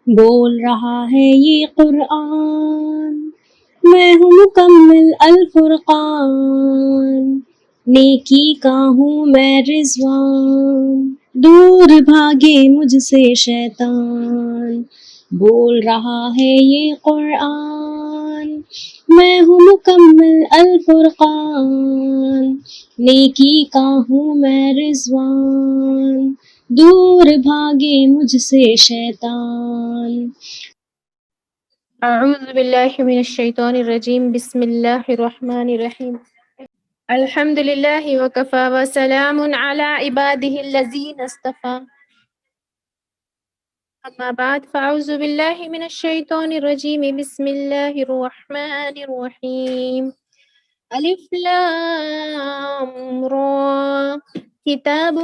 بول رہا ہے یہ قرآن، میں ہوں مکمل الفرقان، نیکی کا ہوں میں رضوان، دور بھاگے مجھ سے شیطان۔ بول رہا ہے یہ قرآن، میں ہوں مکمل الفرقان، نیکی کا ہوں میں رضوان، دور بھاگے مجھ سے شیطان۔ اعوذ باللہ من الشیطان الرجیم، بسم اللہ الرحمن الرحیم۔ الحمد للہ وکفی وسلام علی عبادہ الذین اصطفی، اما بعد فاعوذ باللہ من الشیطان الرجیم، بسم اللہ الرحمن الرحیم۔ الف لام را، کتاب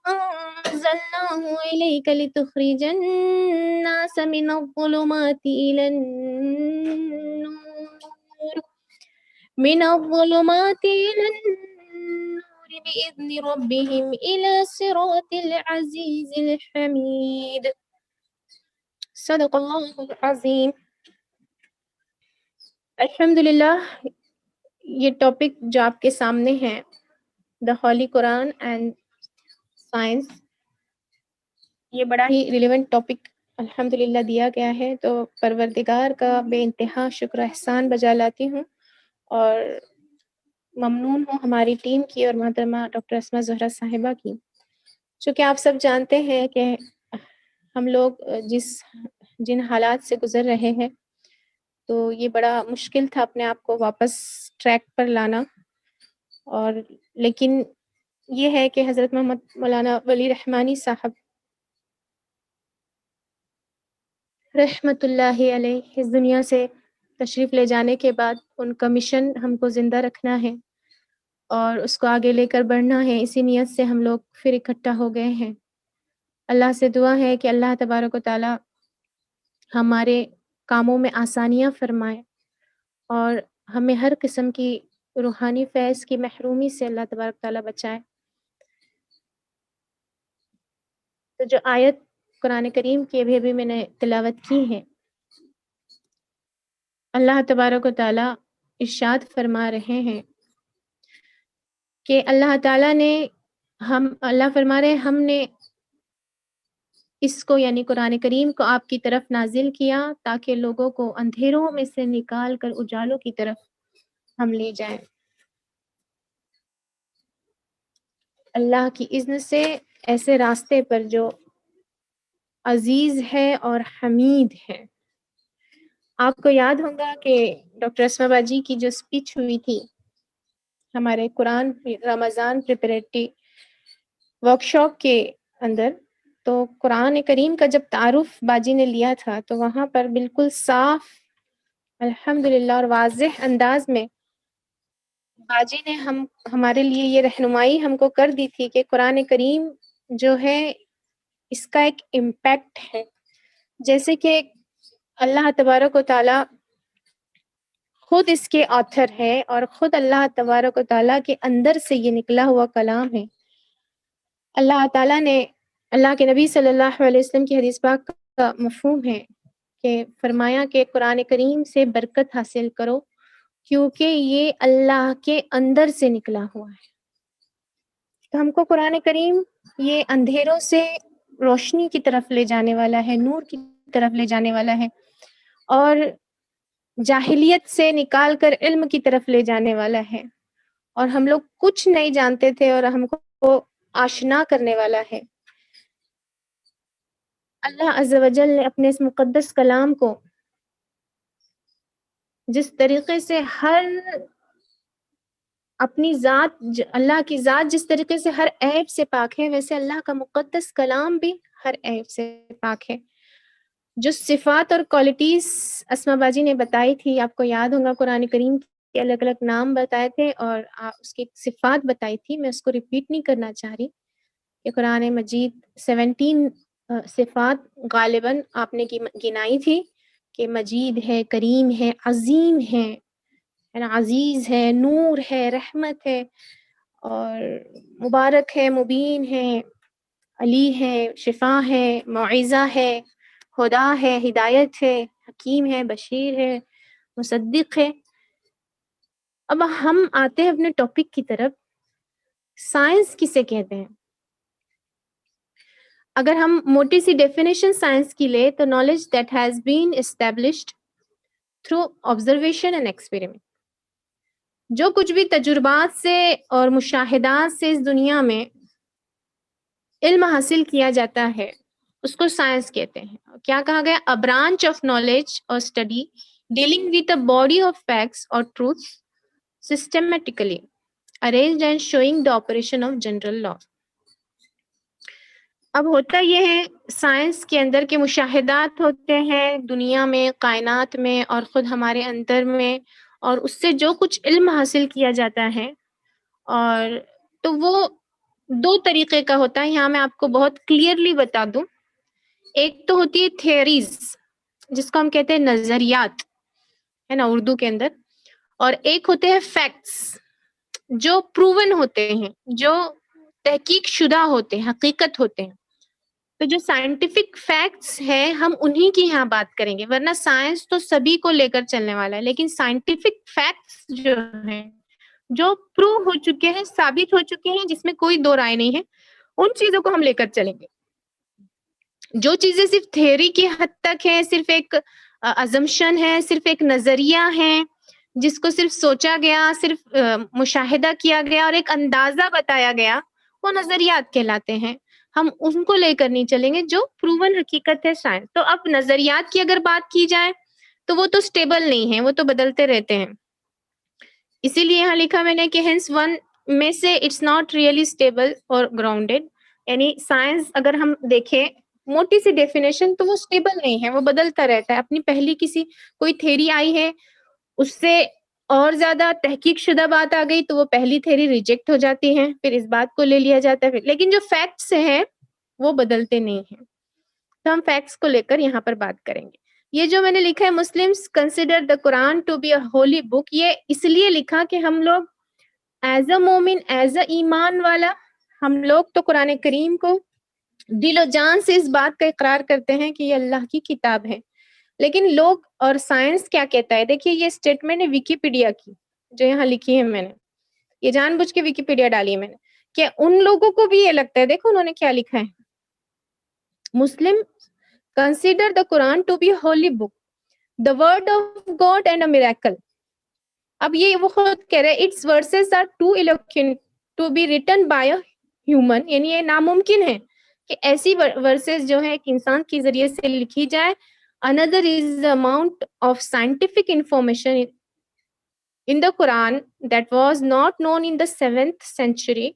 انزلناه الیک لتخرج الناس من الظلمات الى النور، من الظلمات إلى النور بإذن ربهم إلى صراط العزيز الحميد۔ صدق اللہ العظیم۔ الحمدللہ، یہ ٹاپک جو آپ کے سامنے ہے، دا ہولی قرآن اینڈ سائنس، یہ بڑا ہی ریلیونٹ ٹاپک الحمدللہ دیا گیا ہے، تو پروردگار کا بے انتہا شکر و احسان بجا لاتی ہوں، اور ممنون ہوں ہماری ٹیم کی اور محترمہ ڈاکٹر اسماء زہرا صاحبہ کی۔ چونکہ آپ سب جانتے ہیں کہ ہم لوگ جن حالات سے گزر رہے ہیں، تو یہ بڑا مشکل تھا اپنے آپ کو واپس ٹریک پر لانا، اور لیکن یہ ہے کہ حضرت محمد مولانا ولی رحمانی صاحب رحمۃ اللہ علیہ اس دنیا سے تشریف لے جانے کے بعد ان کا مشن ہم کو زندہ رکھنا ہے اور اس کو آگے لے کر بڑھنا ہے، اسی نیت سے ہم لوگ پھر اکٹھا ہو گئے ہیں۔ اللہ سے دعا ہے کہ اللہ تبارک و تعالی ہمارے کاموں میں آسانیاں فرمائے اور ہمیں ہر قسم کی روحانی فیض کی محرومی سے اللہ تبارک و تعالی بچائے۔ تو جو آیت قرآن کریم کی ابھی میں نے تلاوت کی ہے، اللہ تبارک و تعالی ارشاد فرما رہے ہیں کہ اللہ تعالیٰ نے اللہ فرما رہے ہیں ہم نے اس کو یعنی قرآن کریم کو آپ کی طرف نازل کیا تاکہ لوگوں کو اندھیروں میں سے نکال کر اجالوں کی طرف ہم لے جائیں، اللہ کی اذن سے ایسے راستے پر جو عزیز ہے اور حمید ہے۔ آپ کو یاد ہوگا کہ ڈاکٹر اسماء باجی کی جو اسپیچ ہوئی تھی ہمارے قرآن رمضان پریپریٹری ورکشاپ کے اندر، تو قرآن کریم کا جب تعارف باجی نے لیا تھا تو وہاں پر بالکل صاف الحمدللہ اور واضح انداز میں باجی نے ہمارے لیے یہ رہنمائی ہم کو کر دی تھی کہ قرآن کریم جو ہے اس کا ایک امپیکٹ ہے، جیسے کہ اللہ تبارک و تعالی خود اس کے آتھر ہے اور خود اللہ تبارک و تعالیٰ کے اندر سے یہ نکلا ہوا کلام ہے۔ اللہ تعالیٰ نے اللہ کے نبی صلی اللہ علیہ وسلم کی حدیث پاک کا مفہوم ہے کہ فرمایا کہ قرآن کریم سے برکت حاصل کرو کیونکہ یہ اللہ کے اندر سے نکلا ہوا ہے۔ تو ہم کو قرآن کریم یہ اندھیروں سے روشنی کی طرف لے جانے والا ہے، نور کی طرف لے جانے والا ہے، اور جاہلیت سے نکال کر علم کی طرف لے جانے والا ہے، اور ہم لوگ کچھ نہیں جانتے تھے اور ہم کو آشنا کرنے والا ہے۔ اللہ عز و جل نے اپنے اس مقدس کلام کو جس طریقے سے ہر اپنی ذات اللہ کی ذات جس طریقے سے ہر عیب سے پاک ہے، ویسے اللہ کا مقدس کلام بھی ہر عیب سے پاک ہے۔ جو صفات اور کوالٹیز اسماء باجی نے بتائی تھی، آپ کو یاد ہوگا قرآن کریم کے الگ الگ نام بتائے تھے اور اس کی صفات بتائی تھی، میں اس کو ریپیٹ نہیں کرنا چاہ رہی کہ قرآن مجید 17 صفات غالباً آپ نے گنائی تھی کہ مجید ہے، کریم ہے، عظیم ہے، عزیز ہے، نور ہے، رحمت ہے، اور مبارک ہے، مبین ہے، علی ہے، شفا ہے، معیزہ ہے، خدا ہے، ہدایت ہے، حکیم ہے، بشیر ہے، مصدق ہے۔ اب ہم آتے ہیں اپنے ٹاپک کی طرف، سائنس کسے کہتے ہیں؟ اگر ہم موٹی سی ڈیفینیشن سائنس کی لیں تو knowledge that has been established through observation and experiment, جو کچھ بھی تجربات سے اور مشاہدات سے اس دنیا میں علم حاصل کیا جاتا ہے اس کو سائنس کہتے ہیں۔ کیا کہا گیا؟ a branch of knowledge or study dealing with a body of facts or truths systematically arranged and showing the operation of general law۔ اب ہوتا یہ ہے سائنس کے اندر کے مشاہدات ہوتے ہیں دنیا میں، کائنات میں اور خود ہمارے اندر میں، اور اس سے جو کچھ علم حاصل کیا جاتا ہے، اور تو وہ دو طریقے کا ہوتا ہے۔ یہاں میں آپ کو بہت کلیئرلی بتا دوں، ایک تو ہوتی ہے تھیوریز جس کو ہم کہتے ہیں نظریات، ہے نا اردو کے اندر، اور ایک ہوتے ہیں فیکٹس جو پروون ہوتے ہیں، جو تحقیق شدہ ہوتے ہیں، حقیقت ہوتے ہیں۔ تو جو سائنٹیفک فیکٹس ہیں ہم انہی کی یہاں بات کریں گے، ورنہ سائنس تو سبھی کو لے کر چلنے والا ہے، لیکن سائنٹیفک فیکٹس جو ہیں، جو پروو ہو چکے ہیں، ثابت ہو چکے ہیں، جس میں کوئی دو رائے نہیں ہے، ان چیزوں کو ہم لے کر چلیں گے۔ جو چیزیں صرف تھیوری کی حد تک ہیں، صرف ایک ازمپشن ہے، صرف ایک نظریہ ہے، جس کو صرف سوچا گیا، صرف مشاہدہ کیا گیا اور ایک اندازہ بتایا گیا، وہ نظریات کہلاتے ہیں۔ ہم ان کو لے کر نہیں چلیں گے جو پروون حقیقت ہے سائنس۔ تو اب نظریات کی اگر بات کی جائے تو وہ تو سٹیبل نہیں ہیں، وہ تو بدلتے رہتے ہیں۔ اسی لیے یہاں لکھا میں نے کہ ہینس ون میں سے اٹس ناٹ ریئلی اسٹیبل اور گراؤنڈیڈ، یعنی سائنس اگر ہم دیکھیں موٹی سی ڈیفینیشن تو وہ سٹیبل نہیں ہے، وہ بدلتا رہتا ہے۔ اپنی پہلی کسی کوئی تھیوری آئی ہے، اس سے اور زیادہ تحقیق شدہ بات آ گئی تو وہ پہلی تھیوری ریجیکٹ ہو جاتی ہے، پھر اس بات کو لے لیا جاتا ہے، لیکن جو فیکٹس ہیں وہ بدلتے نہیں ہیں۔ تو ہم فیکٹس کو لے کر یہاں پر بات کریں گے۔ یہ جو میں نے لکھا ہے Muslims consider the Quran to be a holy book, یہ اس لیے لکھا کہ ہم لوگ ایز اے مومن، ایز اے ایمان والا، ہم لوگ تو قرآن کریم کو دل و جان سے اس بات کا اقرار کرتے ہیں کہ یہ اللہ کی کتاب ہے، لیکن لوگ اور سائنس کیا کہتا ہے؟ دیکھیے یہ اسٹیٹمنٹ ہے ویکیپیڈیا کی جو یہاں لکھی ہے، میں نے یہ جان بوجھ کے ویکیپیڈیا ڈالی ہے میں نے، کہ ان لوگوں کو بھی یہ لگتا ہے، دیکھو انہوں نے کیا لکھا ہے، مسلم consider the Quran to be a holy book, the word of God and a miracle۔ اب یہ وہ خود کہہ رہے its verses are too eloquent to be written by a human، یعنی یہ ناممکن ہے کہ ایسی ورسز جو ہے ایک انسان کے ذریعے سے لکھی جائے۔ another is the amount of scientific information in the Quran that was not known in the 7th century۔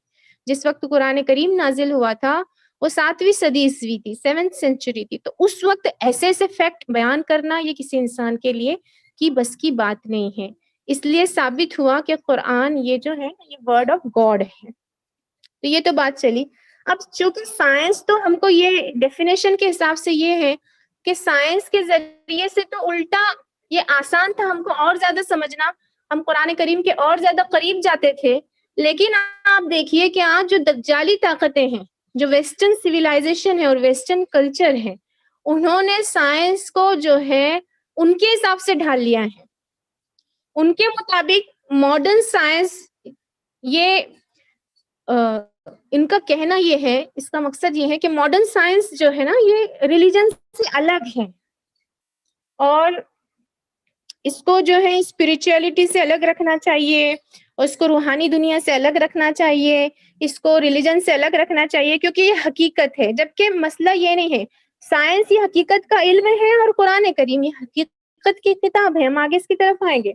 جس وقت قرآن کریم نازل ہوا تھا وہ 7ویں صدی عیسوی تھی، 7th century تھی، تو اس وقت ایسے ایسے فیکٹ بیان کرنا یہ کسی انسان کے لیے کی بس کی بات نہیں ہے۔ اس لیے ثابت ہوا کہ قرآن یہ جو ہے یہ ورڈ آف گاڈ ہے۔ تو یہ تو بات چلی۔ اب چونکہ سائنس تو ہم کو یہ ڈیفینیشن کے حساب سے یہ ہے کہ سائنس کے ذریعے سے تو الٹا یہ آسان تھا ہم کو اور زیادہ سمجھنا، ہم قرآن کریم کے اور زیادہ قریب جاتے تھے، لیکن آپ دیکھیے کہ آج جو دجالی طاقتیں ہیں، جو ویسٹرن سویلائزیشن ہے اور ویسٹرن کلچر ہے، انہوں نے سائنس کو جو ہے ان کے حساب سے ڈھال لیا ہے۔ ان کے مطابق ماڈرن سائنس یہ ان کا کہنا یہ ہے، اس کا مقصد یہ ہے کہ ماڈرن سائنس جو ہے نا یہ ریلیجن سے الگ ہے، اور اس کو جو ہے اسپرچولیٹی سے الگ رکھنا چاہیے، اور اس کو روحانی دنیا سے الگ رکھنا چاہیے، اس کو ریلیجن سے الگ رکھنا چاہیے، کیونکہ یہ حقیقت ہے۔ جبکہ مسئلہ یہ نہیں ہے، سائنس یہ حقیقت کا علم ہے اور قرآن کریم یہ حقیقت کی کتاب ہے، ہم آگے اس کی طرف آئیں گے۔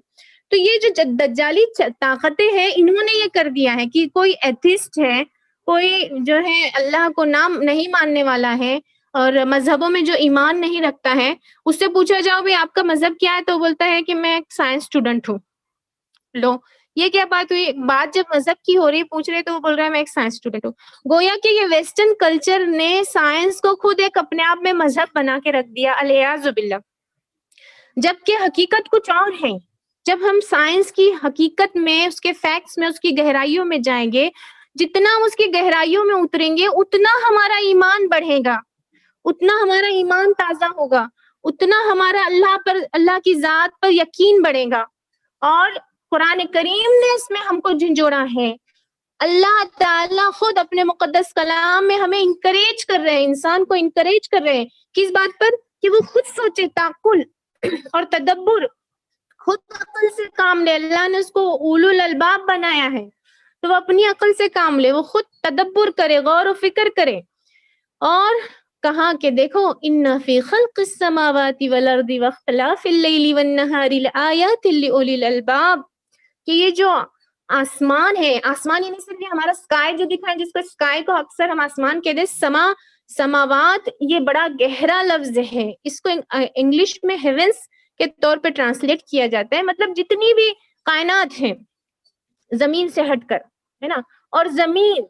تو یہ جو دجالی طاقتیں ہیں انہوں نے یہ کر دیا ہے کہ کوئی ایتھسٹ ہے، کوئی جو ہے اللہ کو نام نہیں ماننے والا ہے اور مذہبوں میں جو ایمان نہیں رکھتا ہے، اس سے پوچھا جاؤ بھی آپ کا مذہب کیا ہے تو بولتا ہے کہ میں ایک سائنس اسٹوڈنٹ ہوں۔ لو یہ کیا بات ہوئی؟ بات جب مذہب کی ہو رہی پوچھ رہے تو وہ بول رہا ہے میں ایک سائنس اسٹوڈنٹ ہوں۔ گویا کہ یہ ویسٹرن کلچر نے سائنس کو خود ایک اپنے آپ میں مذہب بنا کے رکھ دیا، الیاذ باللہ، جبکہ حقیقت کچھ اور ہے۔ جب ہم سائنس کی حقیقت میں، اس کے فیکٹس میں، اس کی گہرائیوں میں جائیں گے، جتنا ہم اس کی گہرائیوں میں اتریں گے اتنا ہمارا ایمان بڑھے گا، اتنا ہمارا ایمان تازہ ہوگا، اتنا ہمارا اللہ پر، اللہ کی ذات پر یقین بڑھے گا. اور قرآن کریم نے اس میں ہم کو جھنجھوڑا ہے. اللہ تعالیٰ خود اپنے مقدس کلام میں ہمیں انکریج کر رہے ہیں، انسان کو انکریج کر رہے ہیں. کس بات پر؟ کہ وہ خود سوچے، تعقل اور تدبر، خود عقل سے کام لے. اللہ نے اس کو اولو الالباب بنایا ہے، تو وہ اپنی عقل سے کام لے، وہ خود تدبر کرے، غور و فکر کرے. اور کہا کہ دیکھو ان فی خلق السماوات والارض واختلاف اللیل والنہار لآیات لأولی الالباب، کہ یہ جو آسمان ہے، آسمان یعنی صرف یہ ہمارا اسکائی جو دکھا ہے، جس کو اسکائی کو اکثر ہم آسمان کہتے ہیں، سماوات یہ بڑا گہرا لفظ ہے. اس کو انگلش میں ہیونس کے طور پہ ٹرانسلیٹ کیا جاتا ہے، مطلب جتنی بھی کائنات ہیں زمین سے ہٹ کر، ہے نا. اور زمین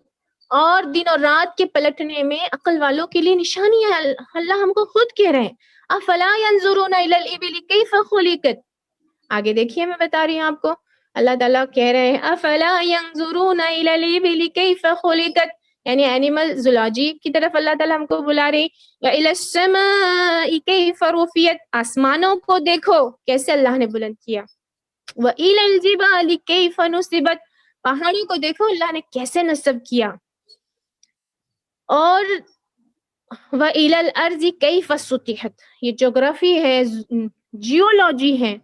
اور دن اور رات کے پلٹنے میں عقل والوں کے لیے نشانی ہے. اللہ ہم کو خود کہہ رہے ہیں افلا ينظرون الى الابل كيف خلقت. آگے دیکھیے میں بتا رہی ہوں آپ کو، اللہ تعالیٰ کہہ رہے ہیں افلا ينظرون الى الابل كيف خلقت، یعنی اینیمل زولاجی کی طرف اللہ تعالیٰ ہم کو بلا رہے. وَإِلَى السَّمَاءِ كَيْفَ رُفِعَتْ، آسمانوں کو دیکھو کیسے اللہ نے بلند کیا. وَإِلَى الْجِبَالِ كَيْفَ نُصِبَتْ، پہاڑوں کو دیکھو اللہ نے کیسے نصب کیا. اور وَإِلَى الْأَرْضِ كَيْفَ سُطِحَتْ، یہ جغرافی ہے، جیولوجی ہے،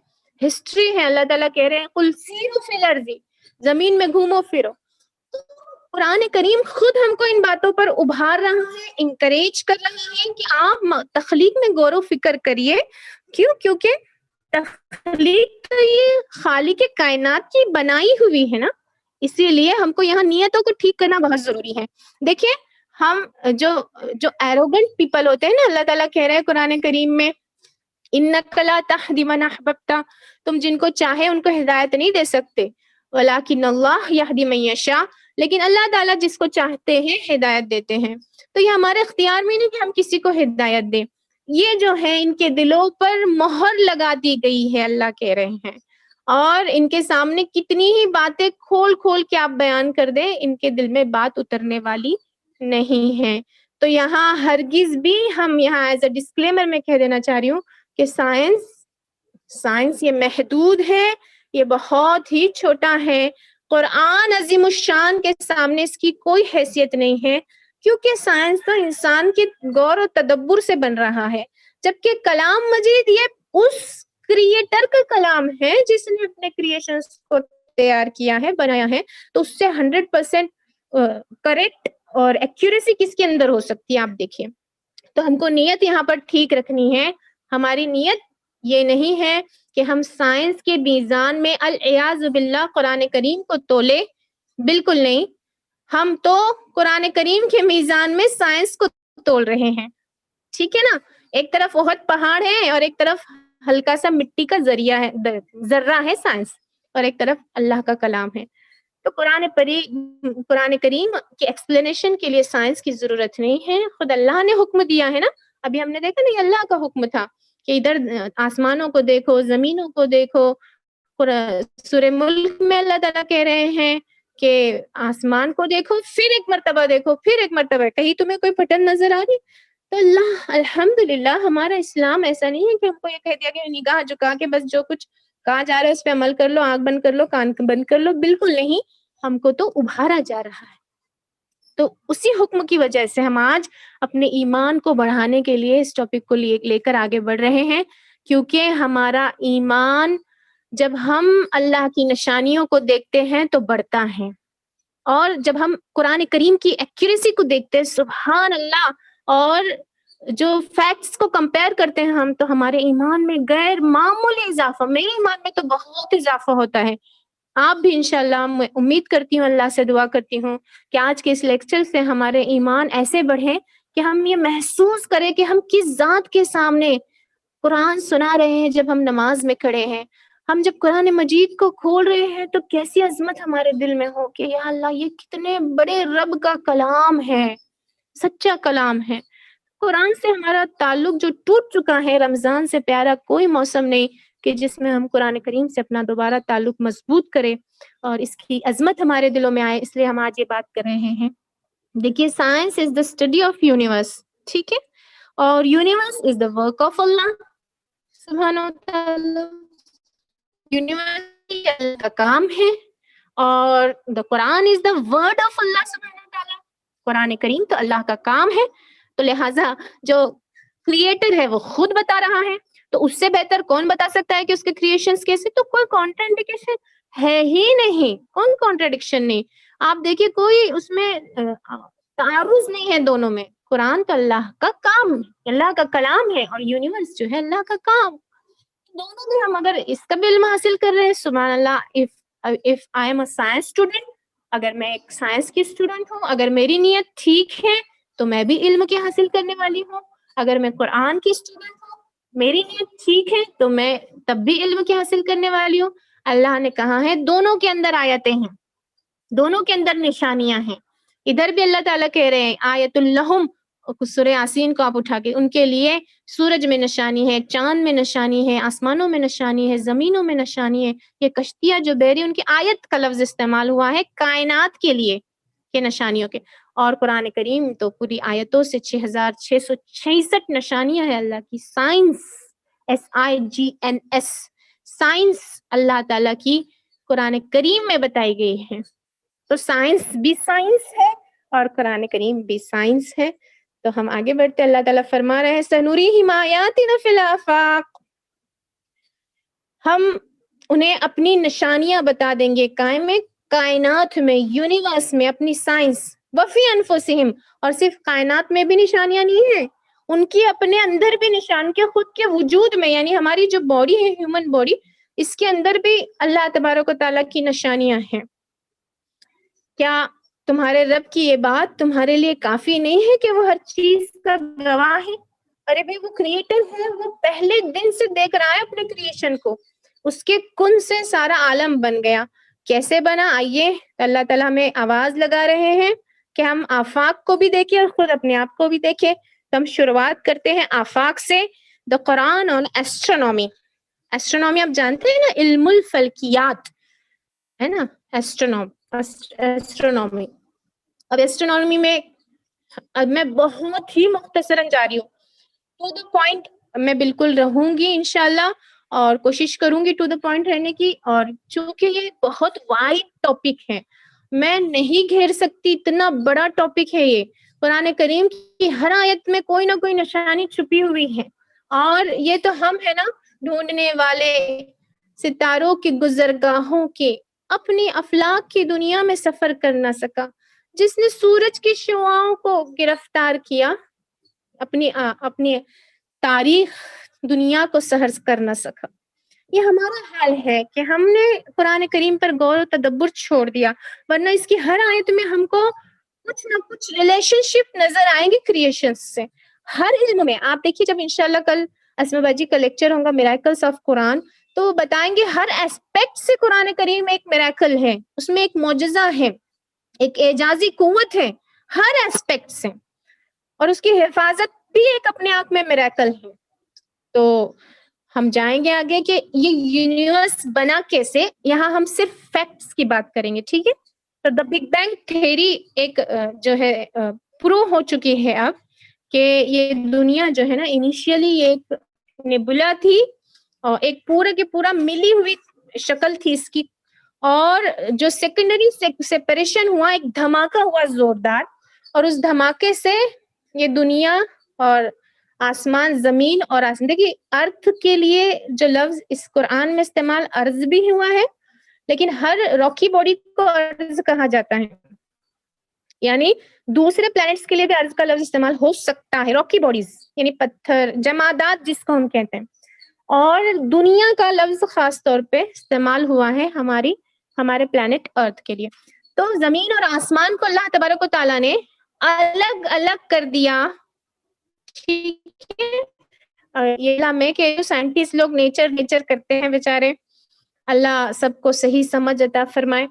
ہسٹری ہے. اللہ تعالیٰ کہہ رہے ہیں قُلْ سِیرُوا فِی الْأَرْضِ، زمین میں گھومو پھرو. قرآن کریم خود ہم کو ان باتوں پر ابھار رہا ہے، انکریج کر رہا ہے کہ آپ تخلیق میں غور و فکر کریے. کیوں؟ کیونکہ تخلیق تو یہ خالق کائنات کی بنائی ہوئی ہے نا، اسی لیے ہم کو یہاں نیتوں کو ٹھیک کرنا بہت ضروری ہے. دیکھیے ہم جو ایروگنٹ پیپل ہوتے ہیں نا، اللہ تعالیٰ کہہ رہے ہیں قرآن کریم میں اِنَّکَ لَا تَهْدِی مَنْ أَحْبَبْتَ، تم جن کو چاہے ان کو ہدایت نہیں دے سکتے. وَلَٰكِنَّ اللَّهَ يَهْدِی مَن یَشَاءُ، لیکن اللہ تعالیٰ جس کو چاہتے ہیں ہدایت دیتے ہیں. تو یہ ہمارے اختیار میں نہیں کہ ہم کسی کو ہدایت دیں، یہ جو ہے ان کے دلوں پر مہر لگا دی گئی ہے، اللہ کہہ رہے ہیں. اور ان کے سامنے کتنی ہی باتیں کھول کھول کے آپ بیان کر دیں، ان کے دل میں بات اترنے والی نہیں ہے. تو یہاں ہرگز بھی ہم یہاں ایز اے ڈسکلیمر میں کہہ دینا چاہ رہی ہوں کہ سائنس یہ محدود ہے، یہ بہت ہی چھوٹا ہے. قرآن عظیم الشان کے سامنے اس کی کوئی حیثیت نہیں ہے، کیونکہ سائنس تو انسان کے غور و تدبر سے بن رہا ہے، جبکہ کلام مجید یہ اس کریٹر کا کلام ہے جس نے اپنے کریشنز کو تیار کیا ہے، بنایا ہے. تو اس سے 100% کریکٹ اور ایکوریسی کس کے اندر ہو سکتی ہے، آپ دیکھیے. تو ہم کو نیت یہاں پر ٹھیک رکھنی ہے. ہماری نیت یہ نہیں ہے کہ ہم سائنس کے میزان میں العیاذ باللہ قرآن کریم کو تولے، بالکل نہیں. ہم تو قرآن کریم کے میزان میں سائنس کو تول رہے ہیں، ٹھیک ہے نا. ایک طرف احد پہاڑ ہے اور ایک طرف ہلکا سا مٹی کا ذرہ ہے سائنس، اور ایک طرف اللہ کا کلام ہے. تو قرآن کریم کی ایکسپلینیشن کے لیے سائنس کی ضرورت نہیں ہے، خود اللہ نے حکم دیا ہے نا. ابھی ہم نے دیکھا نا، یہ اللہ کا حکم تھا کہ ادھر آسمانوں کو دیکھو، زمینوں کو دیکھو. سورہ ملک میں اللہ تعالیٰ کہہ رہے ہیں کہ آسمان کو دیکھو، پھر ایک مرتبہ دیکھو، پھر ایک مرتبہ. کہیں تمہیں کوئی پٹن نظر آ رہی؟ تو اللہ الحمدللہ ہمارا اسلام ایسا نہیں ہے کہ ہم کو یہ کہہ دیا کہ نگاہ جھکا کے بس جو کچھ کہا جا رہا ہے اس پہ عمل کر لو، آنکھ بند کر لو، کان بند کر لو. بالکل نہیں، ہم کو تو ابھارا جا رہا ہے. تو اسی حکم کی وجہ سے ہم آج اپنے ایمان کو بڑھانے کے لیے اس ٹاپک کو لے کر آگے بڑھ رہے ہیں، کیونکہ ہمارا ایمان جب ہم اللہ کی نشانیوں کو دیکھتے ہیں تو بڑھتا ہے. اور جب ہم قرآن کریم کی ایکوریسی کو دیکھتے ہیں، سبحان اللہ، اور جو فیکٹس کو کمپیئر کرتے ہیں ہم، تو ہمارے ایمان میں غیر معمولی اضافہ، میرے ایمان میں تو بہت اضافہ ہوتا ہے. آپ بھی انشاءاللہ، میں امید کرتی ہوں، اللہ سے دعا کرتی ہوں کہ آج کے اس لیکچر سے ہمارے ایمان ایسے بڑھیں کہ ہم یہ محسوس کریں کہ ہم کس ذات کے سامنے قرآن سنا رہے ہیں. جب ہم نماز میں کھڑے ہیں، ہم جب قرآن مجید کو کھول رہے ہیں، تو کیسی عظمت ہمارے دل میں ہو کہ یا اللہ، یہ کتنے بڑے رب کا کلام ہے، سچا کلام ہے. قرآن سے ہمارا تعلق جو ٹوٹ چکا ہے، رمضان سے پیارا کوئی موسم نہیں کہ جس میں ہم قرآن کریم سے اپنا دوبارہ تعلق مضبوط کریں اور اس کی عظمت ہمارے دلوں میں آئے. اس لیے ہم آج یہ بات کر رہے ہیں. دیکھیے، science is the study of universe, ٹھیک ہے. اور universe is the work of Allah سبحانہ وتعالی. یونیورس اللہ کا کام ہے اور دا قرآن از دا ورڈ آف اللہ سبحانہ وتعالی. قرآن کریم تو اللہ کا کام ہے, تو لہٰذا جو کریٹر ہے وہ خود بتا رہا ہے, تو اس سے بہتر کون بتا سکتا ہے کہ اس کے کریشنز کیسے؟ تو کوئی کانٹرڈکشن ہے ہی نہیں, کوئی کانٹرڈکشن نہیں. آپ دیکھیے کوئی اس میں تعارض نہیں ہے دونوں میں. قرآن تو اللہ کا کام ہے, اللہ کا کلام ہے, اور یونیورس جو ہے اللہ کا کام. دونوں میں ہم اگر اس کا بھی علم حاصل کر رہے ہیں, سبحان اللہ. if I am a science student, اگر میں ایک سائنس کی اسٹوڈنٹ ہوں, اگر میری نیت ٹھیک ہے تو میں بھی علم کے حاصل کرنے والی ہوں. اگر میں قرآن کی اسٹوڈنٹ ہوں, میری نیت ٹھیک ہے تو میں تب بھی علم کے حاصل کرنے والی ہوں. اللہ نے کہا ہے دونوں کے اندر آیتیں ہیں, دونوں کے اندر نشانیاں ہیں. ادھر بھی اللہ تعالیٰ کہہ رہے ہیں آیت الہم, سورہ یاسین کو آپ اٹھا کے, ان کے لیے سورج میں نشانی ہے, چاند میں نشانی ہے, آسمانوں میں نشانی ہے, زمینوں میں نشانی ہے. یہ کشتیاں جو بحری, ان کی آیت کا لفظ استعمال ہوا ہے کائنات کے لیے کے نشانیوں کے. اور قرآن کریم تو پوری آیتوں سے 6666 نشانیاں ہیں اللہ کی. سائنس, SIGNS, سائنس اللہ تعالیٰ کی قرآن کریم میں بتائی گئی ہے. تو سائنس بھی سائنس ہے اور قرآن کریم بھی سائنس ہے. تو ہم آگے بڑھتے, اللہ تعالیٰ فرما رہے ہیں سنوریہم آیاتنا فی الآفاق, ہم انہیں اپنی نشانیاں بتا دیں گے کائنات میں, یونیورس میں, اپنی سائنس. وفی انفسہم, اور صرف کائنات میں بھی نشانیاں نہیں ہیں, ان کی اپنے اندر بھی نشان کے خود کے وجود میں, یعنی ہماری جو باڈی ہے, ہیومن باڈی, اس کے اندر بھی اللہ تبارک و تعالیٰ کی نشانیاں ہیں. کیا تمہارے رب کی یہ بات تمہارے لیے کافی نہیں ہے کہ وہ ہر چیز کا گواہ ہے؟ ارے بھائی وہ کریٹر ہے, وہ پہلے دن سے دیکھ رہا ہے اپنے کریشن کو, اس کے کن سے سارا عالم بن گیا. کیسے بنا؟ آئیے اللہ تعالیٰ ہمیں آواز لگا رہے ہیں کہ ہم آفاق کو بھی دیکھیں اور خود اپنے آپ کو بھی دیکھیں. تو ہم شروعات کرتے ہیں آفاق سے. دا قرآن آن ایسٹرونومی. ایسٹرونومی آپ جانتے ہیں نا, علم الفلکیات ہے نا, ایسٹرونومی. اب ایسٹرونومی میں اب میں بہت ہی مختصراً جا رہی ہوں, ٹو دا پوائنٹ میں بالکل رہوں گی انشاءاللہ, اور کوشش کروں گی ٹو دا پوائنٹ رہنے کی. اور چونکہ یہ بہت وائڈ ٹاپک ہے, میں نہیں گھیر سکتی, اتنا بڑا ٹاپک ہے یہ. قرآن کریم کی ہر آیت میں کوئی نہ کوئی نشانی چھپی ہوئی ہے, اور یہ تو ہم ہے نا ڈھونڈنے والے, ستاروں کی گزرگاہوں کے, اپنی افلاک کی دنیا میں سفر کر نہ سکا, جس نے سورج کی شعاعوں کو گرفتار کیا, اپنی تاریخ دنیا کو سحر کر نہ سکا. یہ ہمارا حال ہے کہ ہم نے قرآن کریم پر غور و تدبر چھوڑ دیا, ورنہ اس کی ہر آیت میں ہم کو کچھ نہ کچھ ریلیشن شپ نظر آئیں گے کریشن سے. ہر علم میں آپ دیکھیے, جب انشاءاللہ کل اسما باجی کا لیکچر ہوگا میریکلز آف قرآن, تو وہ بتائیں گے ہر ایسپیکٹ سے قرآن کریم ایک میریکل ہے, اس میں ایک معجزہ ہے, ایک اعجازی قوت ہے, ہر ایسپیکٹ سے, اور اس کی حفاظت بھی ایک اپنے آپ میں میریکل ہے. تو ہم جائیں گے آگے کہ یہ یونیورس بنا کیسے, یہاں ہم صرف فیکٹس کی بات کریں گے, ٹھیک ہے. تو دا بگ بینگ تھیوری ایک جو ہے پروو ہو چکی ہے اب, کہ یہ دنیا جو ہے نا انیشیلی یہ ایک نیبولا تھی, اور ایک پورے کی پورا ملی ہوئی شکل تھی اس کی, اور جو سیکنڈری سیپریشن ہوا, ایک دھماکہ ہوا زوردار, اور اس دھماکے سے یہ دنیا اور آسمان, زمین اور آسمان. دیکھیے ارتھ کے لیے جو لفظ اس قرآن میں استعمال ارض بھی ہوا ہے, لیکن ہر راکی باڈی کو ارض کہا جاتا ہے, یعنی دوسرے پلانٹس کے لیے بھی ارض کا لفظ استعمال ہو سکتا ہے, راکی باڈیز یعنی پتھر, جمادات جس کو ہم کہتے ہیں. اور دنیا کا لفظ خاص طور پہ استعمال ہوا ہے ہمارے پلانٹ ارتھ کے لیے. تو زمین اور آسمان کو اللہ تبارک و تعالیٰ نے الگ الگ کر دیا, ٹھیک ہے. یہ علم ہے کہ سائنٹسٹ لوگ نیچر کرتے ہیں بیچارے, اللہ سب کو صحیح سمجھ عطا فرمائے.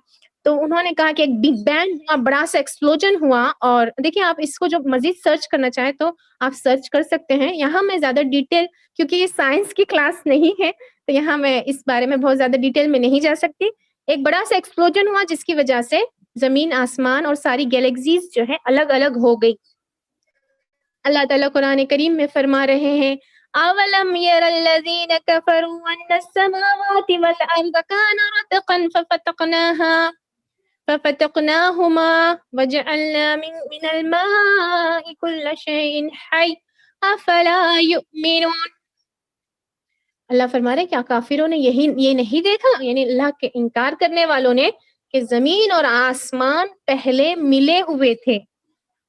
تو انہوں نے کہا کہ ایک بگ بینگ ہوا, بڑا سا ایکسپلوژن ہوا. اور دیکھیں آپ اس کو جو مزید سرچ کرنا چاہیں تو آپ سرچ کر سکتے ہیں. یہاں میں زیادہ ڈیٹیل, کیونکہ یہ سائنس کی کلاس نہیں ہے, تو یہاں میں اس بارے میں بہت زیادہ ڈیٹیل میں نہیں جا سکتی. ایک بڑا سا ایکسپلوژن ہوا جس کی وجہ سے زمین, آسمان اور ساری گیلیکسیز جو ہے الگ الگ ہو گئی. اللہ تعالیٰ قرآن کریم میں فرما رہے ہیں اولم یر الذین کفروا ان السماوات والارض كانا رتقا ففتقناهما وجعلنا من الماء كل شيء حي افلا يؤمنون. اللہ فرما رہے کیا کافروں نے یہ نہیں دیکھا، یعنی اللہ کے انکار کرنے والوں نے، کہ زمین اور آسمان پہلے ملے ہوئے تھے،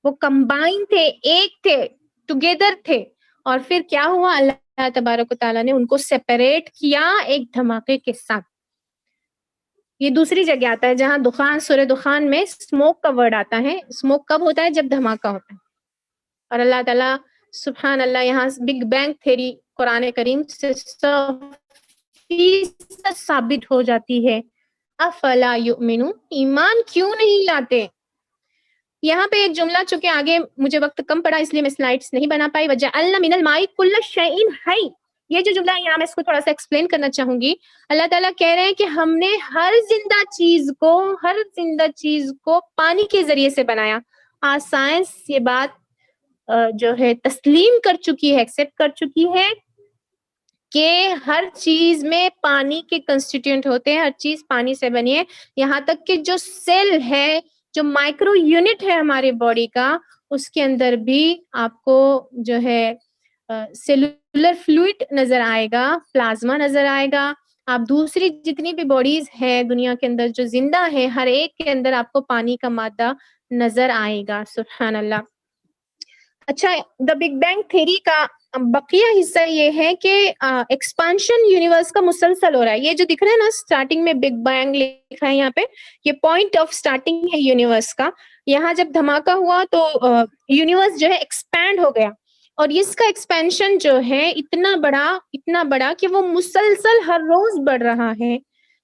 وہ کمبائن تھے، ایک تھے، ٹوگیدر تھے، اور پھر کیا ہوا، اللہ تبارک و تعالیٰ نے ان کو سیپریٹ کیا ایک دھماکے کے ساتھ. یہ دوسری جگہ آتا ہے جہاں دخان، سورہ دخان میں اسموک کا ورڈ آتا ہے. اسموک کب ہوتا ہے؟ جب دھماکہ ہوتا ہے. اور اللہ تعالیٰ سبحان اللہ یہاں بگ بینگ تھیری قرآن کریم سے 100% ثابت ہو جاتی ہے. افلا یؤمنون، ایمان کیوں نہیں لاتے؟ یہاں پہ ایک جملہ، چونکہ آگے مجھے وقت کم پڑا اس لیے میں سلائڈس نہیں بنا پائی. وجعلنا من الماء کل شیء حی، یہ جو جملہ ہے یہاں میں اس کو تھوڑا سا ایکسپلین کرنا چاہوں گی. اللہ تعالیٰ کہہ رہے ہیں کہ ہم نے ہر زندہ چیز کو پانی کے ذریعے سے بنایا. آج سائنس یہ بات جو ہے تسلیم کر چکی ہے، ایکسیپٹ کر چکی ہے کہ ہر چیز میں پانی کے کنسٹیٹیوئنٹ ہوتے ہیں، ہر چیز پانی سے بنی ہے. یہاں تک کہ جو سیل ہے، جو مائکرو یونٹ ہے ہمارے باڈی کا، اس کے اندر بھی آپ کو جو ہے سیلولر فلوئڈ نظر آئے گا، پلازما نظر آئے گا. آپ دوسری جتنی بھی باڈیز ہیں دنیا کے اندر جو زندہ ہے، ہر ایک کے اندر آپ کو پانی کا مادہ نظر آئے گا. سبحان اللہ. اچھا، دا بگ بینگ تھیری کا بقیہ حصہ یہ ہے کہ ایکسپانشن یونیورس کا مسلسل ہو رہا ہے. یہ جو دکھ رہا ہے نا اسٹارٹنگ میں بگ بینگ لکھا ہے یہاں پہ، یہ پوائنٹ آف اسٹارٹنگ ہے یونیورس کا. یہاں جب دھماکہ ہوا تو یونیورس جو ہے ایکسپینڈ ہو گیا، اور اس کا ایکسپینشن جو ہے اتنا بڑا کہ وہ مسلسل ہر روز بڑھ رہا ہے.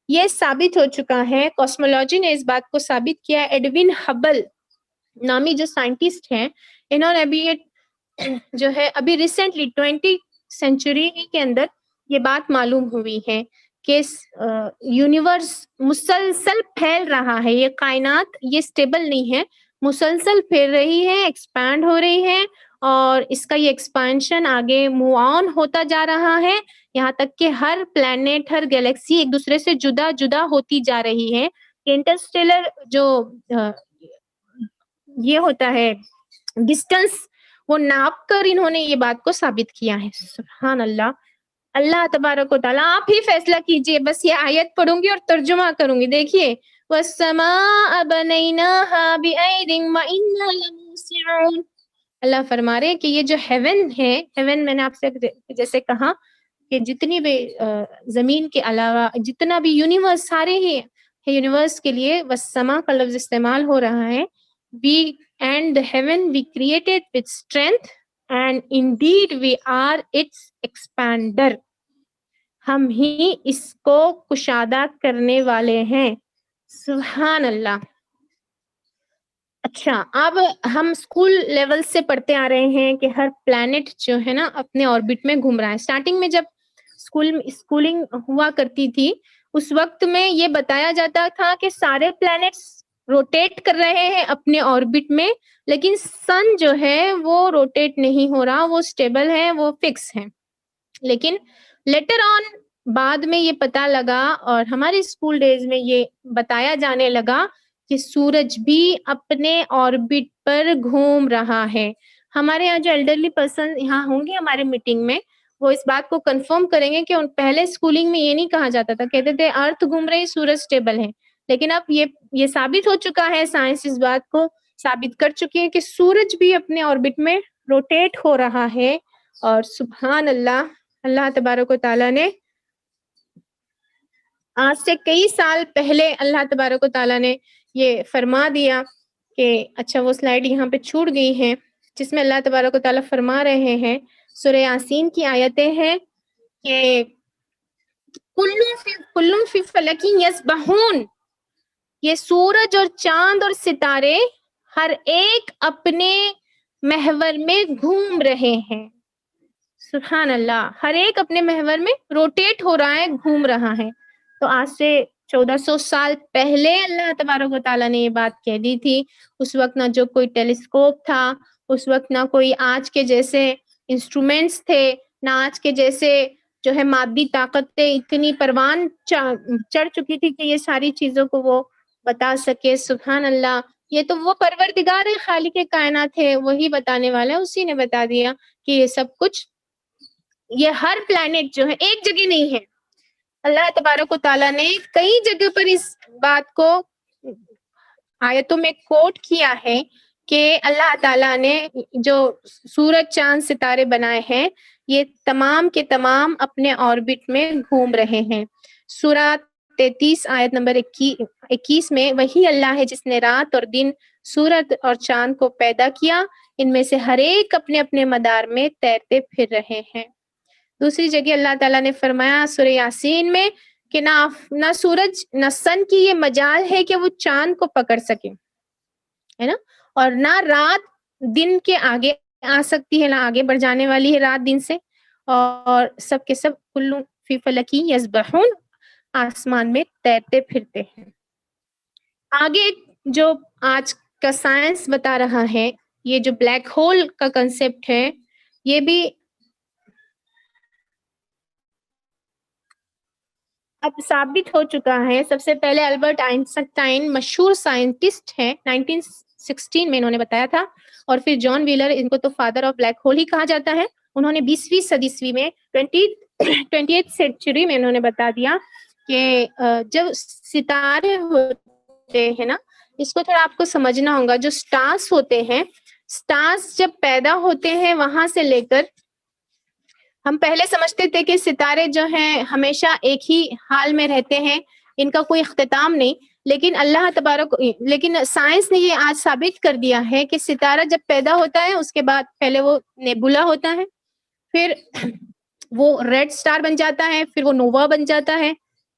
یہ ثابت ہو چکا ہے، کاسمولوجی نے اس بات کو ثابت کیا. ایڈوین ہبل نامی جو سائنٹسٹ ہیں، انہوں نے ابھی یہ جو ہے ابھی ریسنٹلی 20 سینچری کے اندر یہ بات معلوم ہوئی ہے کہ یونیورس مسلسل پھیل رہا ہے. یہ کائنات یہ سٹیبل نہیں ہے، مسلسل پھیل رہی ہے، ایکسپینڈ ہو رہی ہے، اور اس کا یہ ایکسپانشن آگے موو آن ہوتا جا رہا ہے، یہاں تک کہ ہر پلانٹ، ہر گیلیکسی ایک دوسرے سے جدا ہوتی جا رہی ہے. انٹرسٹیلر جو یہ ہوتا ہے ڈسٹنس، وہ ناپ کر انہوں نے یہ بات کو ثابت کیا ہے. سبحان اللہ. اللہ تبارک و تعالیٰ آپ ہی فیصلہ کیجئے. بس یہ آیت پڑھوں گی اور ترجمہ کروں گی. دیکھیے وَالسَّمَاءَ بَنَيْنَاهَا بِأَيْدٍ وَإِنَّا لَمُوسِعُونَ. اللہ فرما رہے کہ یہ جو ہیون ہے، ہیون میں نے آپ سے جیسے کہا کہ جتنی بھی زمین کے علاوہ جتنا بھی یونیورس، سارے ہی یونیورس کے لیے وَالسَّمَاء کا لفظ استعمال ہو رہا ہے. We and the heaven we created with strength and indeed we are its expander. ہم ہی اس کو کشادہ کرنے والے ہیں. سبحان اللہ. اچھا، اب ہم اسکول لیول سے پڑھتے آ رہے ہیں کہ ہر پلانٹ جو ہے نا اپنے آربٹ میں گھوم رہا ہے. اسٹارٹنگ میں جب اسکولنگ ہوا کرتی تھی، اس وقت میں یہ بتایا جاتا تھا کہ سارے پلانٹس روٹیٹ کر رہے ہیں اپنے آربٹ میں، لیکن سن جو ہے وہ روٹیٹ نہیں ہو رہا، وہ اسٹیبل ہے، وہ فکس ہے. لیکن لیٹر آن بعد میں یہ پتا لگا اور ہمارے اسکول ڈیز میں یہ بتایا جانے لگا کہ سورج بھی اپنے آربٹ پر گھوم رہا ہے. ہمارے یہاں جو ایلڈرلی پرسن یہاں ہوں گے ہمارے میٹنگ میں، وہ اس بات کو کنفرم کریں گے کہ پہلے اسکولنگ میں یہ نہیں کہا جاتا تھا، کہتے تھے ارتھ گھوم رہی، سورج اسٹیبل ہے. لیکن اب یہ ثابت ہو چکا ہے، سائنس اس بات کو ثابت کر چکی ہے کہ سورج بھی اپنے آربٹ میں روٹیٹ ہو رہا ہے. اور سبحان اللہ، اللہ تبارک و تعالیٰ نے آج سے کئی سال پہلے اللہ تبارک و تعالیٰ نے یہ فرما دیا کہ اچھا وہ سلائیڈ یہاں پہ چھوٹ گئی ہیں جس میں اللہ تبارک و تعالیٰ فرما رہے ہیں، سورہ یاسین کی آیتیں ہیں کہ کلٌ فی فلک یسبحون. یہ سورج اور چاند اور ستارے ہر ایک اپنے محور میں گھوم رہے ہیں. سبحان اللہ. ہر ایک اپنے محور میں روٹیٹ ہو رہا ہے، گھوم رہا ہے. تو آج سے 1400 سال پہلے اللہ تبارک و تعالیٰ نے یہ بات کہہ دی تھی. اس وقت نہ جو کوئی ٹیلیسکوپ تھا، اس وقت نہ کوئی آج کے جیسے انسٹرومنٹس تھے، نہ آج کے جیسے جو ہے مادی طاقتیں اتنی پروان چڑھ چکی تھی کہ یہ ساری چیزوں کو وہ بتا سکے. سبحان اللہ، یہ تو وہ پروردگار ہے، خالق کائنات ہے، وہی بتانے والا ہے، اسی نے بتا دیا کہ یہ سب کچھ، یہ ہر پلانٹ جو ہے ایک جگہ نہیں ہے. اللہ تبارک و تعالیٰ نے کئی جگہ پر اس بات کو آیتوں میں کوٹ کیا ہے کہ اللہ تعالیٰ نے جو سورج چاند ستارے بنائے ہیں یہ تمام کے تمام اپنے آربٹ میں گھوم رہے ہیں. سورہ 33 آیت نمبر 21 میں وہی اللہ ہے جس نے رات اور دن، سورج اور چاند کو پیدا کیا، ان میں سے ہر ایک اپنے اپنے مدار میں تیرتے پھر رہے ہیں. دوسری جگہ اللہ تعالیٰ نے فرمایا سورہ یاسین میں کہ نہ سورج نہ سن کی یہ مجال ہے کہ وہ چاند کو پکڑ سکے، ہے نا، اور نہ رات دن کے آگے آ سکتی ہے، نہ آگے بڑھ جانے والی ہے رات دن سے، اور سب کے سب کل فی فلک یسبحون، آسمان میں تیرتے پھرتے ہیں. آگے جو آج کا سائنس بتا رہا ہے، یہ جو بلیک ہول کا کنسپٹ ہے، یہ بھی اب ثابت ہو چکا ہے. سب سے پہلے البرٹ آئنسٹائن مشہور سائنٹسٹ ہیں، 1916 میں انہوں نے بتایا تھا، اور پھر جان ویلر، ان کو تو فادر آف بلیک ہول ہی کہا جاتا ہے، انہوں نے 20ویں صدی میں 20th سینچری میں انہوں نے بتا دیا کہ جب ستارے ہوتے ہیں نا، اس کو تھوڑا آپ کو سمجھنا ہوگا، جو سٹارز ہوتے ہیں، سٹارز جب پیدا ہوتے ہیں وہاں سے لے کر، ہم پہلے سمجھتے تھے کہ ستارے جو ہیں ہمیشہ ایک ہی حال میں رہتے ہیں، ان کا کوئی اختتام نہیں، لیکن سائنس نے یہ آج ثابت کر دیا ہے کہ ستارہ جب پیدا ہوتا ہے اس کے بعد پہلے وہ نیبولا ہوتا ہے، پھر وہ ریڈ سٹار بن جاتا ہے، پھر وہ نووا بن جاتا ہے،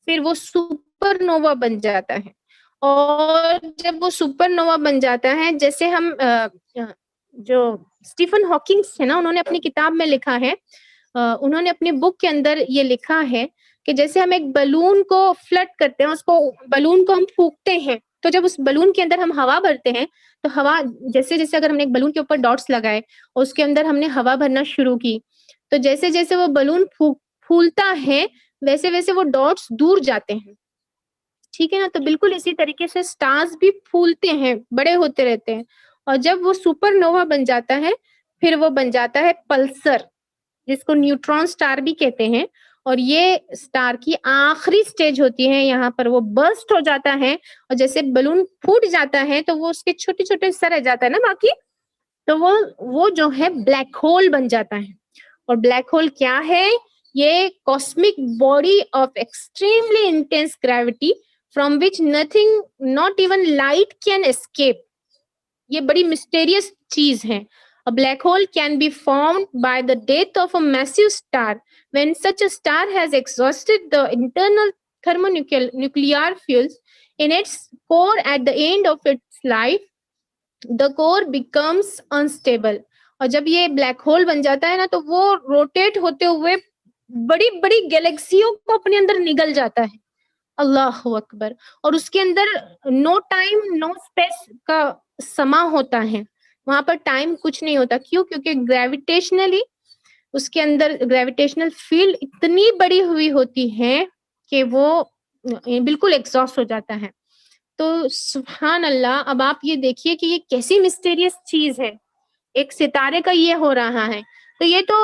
پھر وہ سپر نووا بن جاتا ہے. اور جب وہ سپر نووا بن جاتا ہے، جیسے ہم جو اسٹیفن ہاکنگس ہے نا، انہوں نے اپنی کتاب میں لکھا ہے، انہوں نے اپنی بک کے اندر یہ لکھا ہے کہ جیسے ہم ایک بلون کو فلٹ کرتے ہیں، بلون کو ہم پھونکتے ہیں، تو جب اس بلون کے اندر ہم ہوا بھرتے ہیں تو ہوا جیسے اگر ہم نے ایک بلون کے اوپر ڈاٹس لگائے اور اس کے اندر ہم نے ہوا بھرنا شروع کی، تو جیسے جیسے وہ بلون پھولتا ہے ویسے ویسے وہ ڈاٹس دور جاتے ہیں. ٹھیک ہے نا، تو بالکل اسی طریقے سے سٹارز بھی پھولتے ہیں، بڑے ہوتے رہتے ہیں، اور جب وہ سپر نووا بن جاتا ہے پھر وہ بن جاتا ہے پلسر، جس کو نیوٹرون سٹار بھی کہتے ہیں، اور یہ سٹار کی آخری سٹیج ہوتی ہے، یہاں پر وہ برسٹ ہو جاتا ہے، اور جیسے بلون پھوٹ جاتا ہے تو وہ اس کے چھوٹے چھوٹے حصہ رہ جاتا ہے نا باقی، تو وہ جو ہے بلیک ہول بن جاتا ہے. اور بلیک ہول کیا ہے؟ یہ cosmic body of extremely intense gravity from which nothing, not even light can escape. یہ بڑی mysterious چیز ہے. A black hole can be formed by the death of a massive star. When such a star has exhausted the internal thermonuclear fuels in its core at the end of its life, the core becomes unstable. اور جب یہ black hole بن جاتا ہے نا تو وہ rotate ہوتے ہوئے بڑی بڑی گیلیکسیوں کو اپنے اندر نگل جاتا ہے. اللہ اکبر. اور اس کے اندر نو ٹائم نو اسپیس کا سما ہوتا ہے، وہاں پر ٹائم کچھ نہیں ہوتا. کیوں؟ کیونکہ گریویٹیشنلی اس کے اندر گریویٹیشنل فیلڈ اتنی بڑی ہوئی ہوتی ہے کہ وہ بالکل ایگزاسٹ ہو جاتا ہے. تو سبحان اللہ، اب آپ یہ دیکھیے کہ یہ کیسی مسٹیریس چیز ہے، ایک ستارے کا یہ ہو رہا ہے. تو یہ تو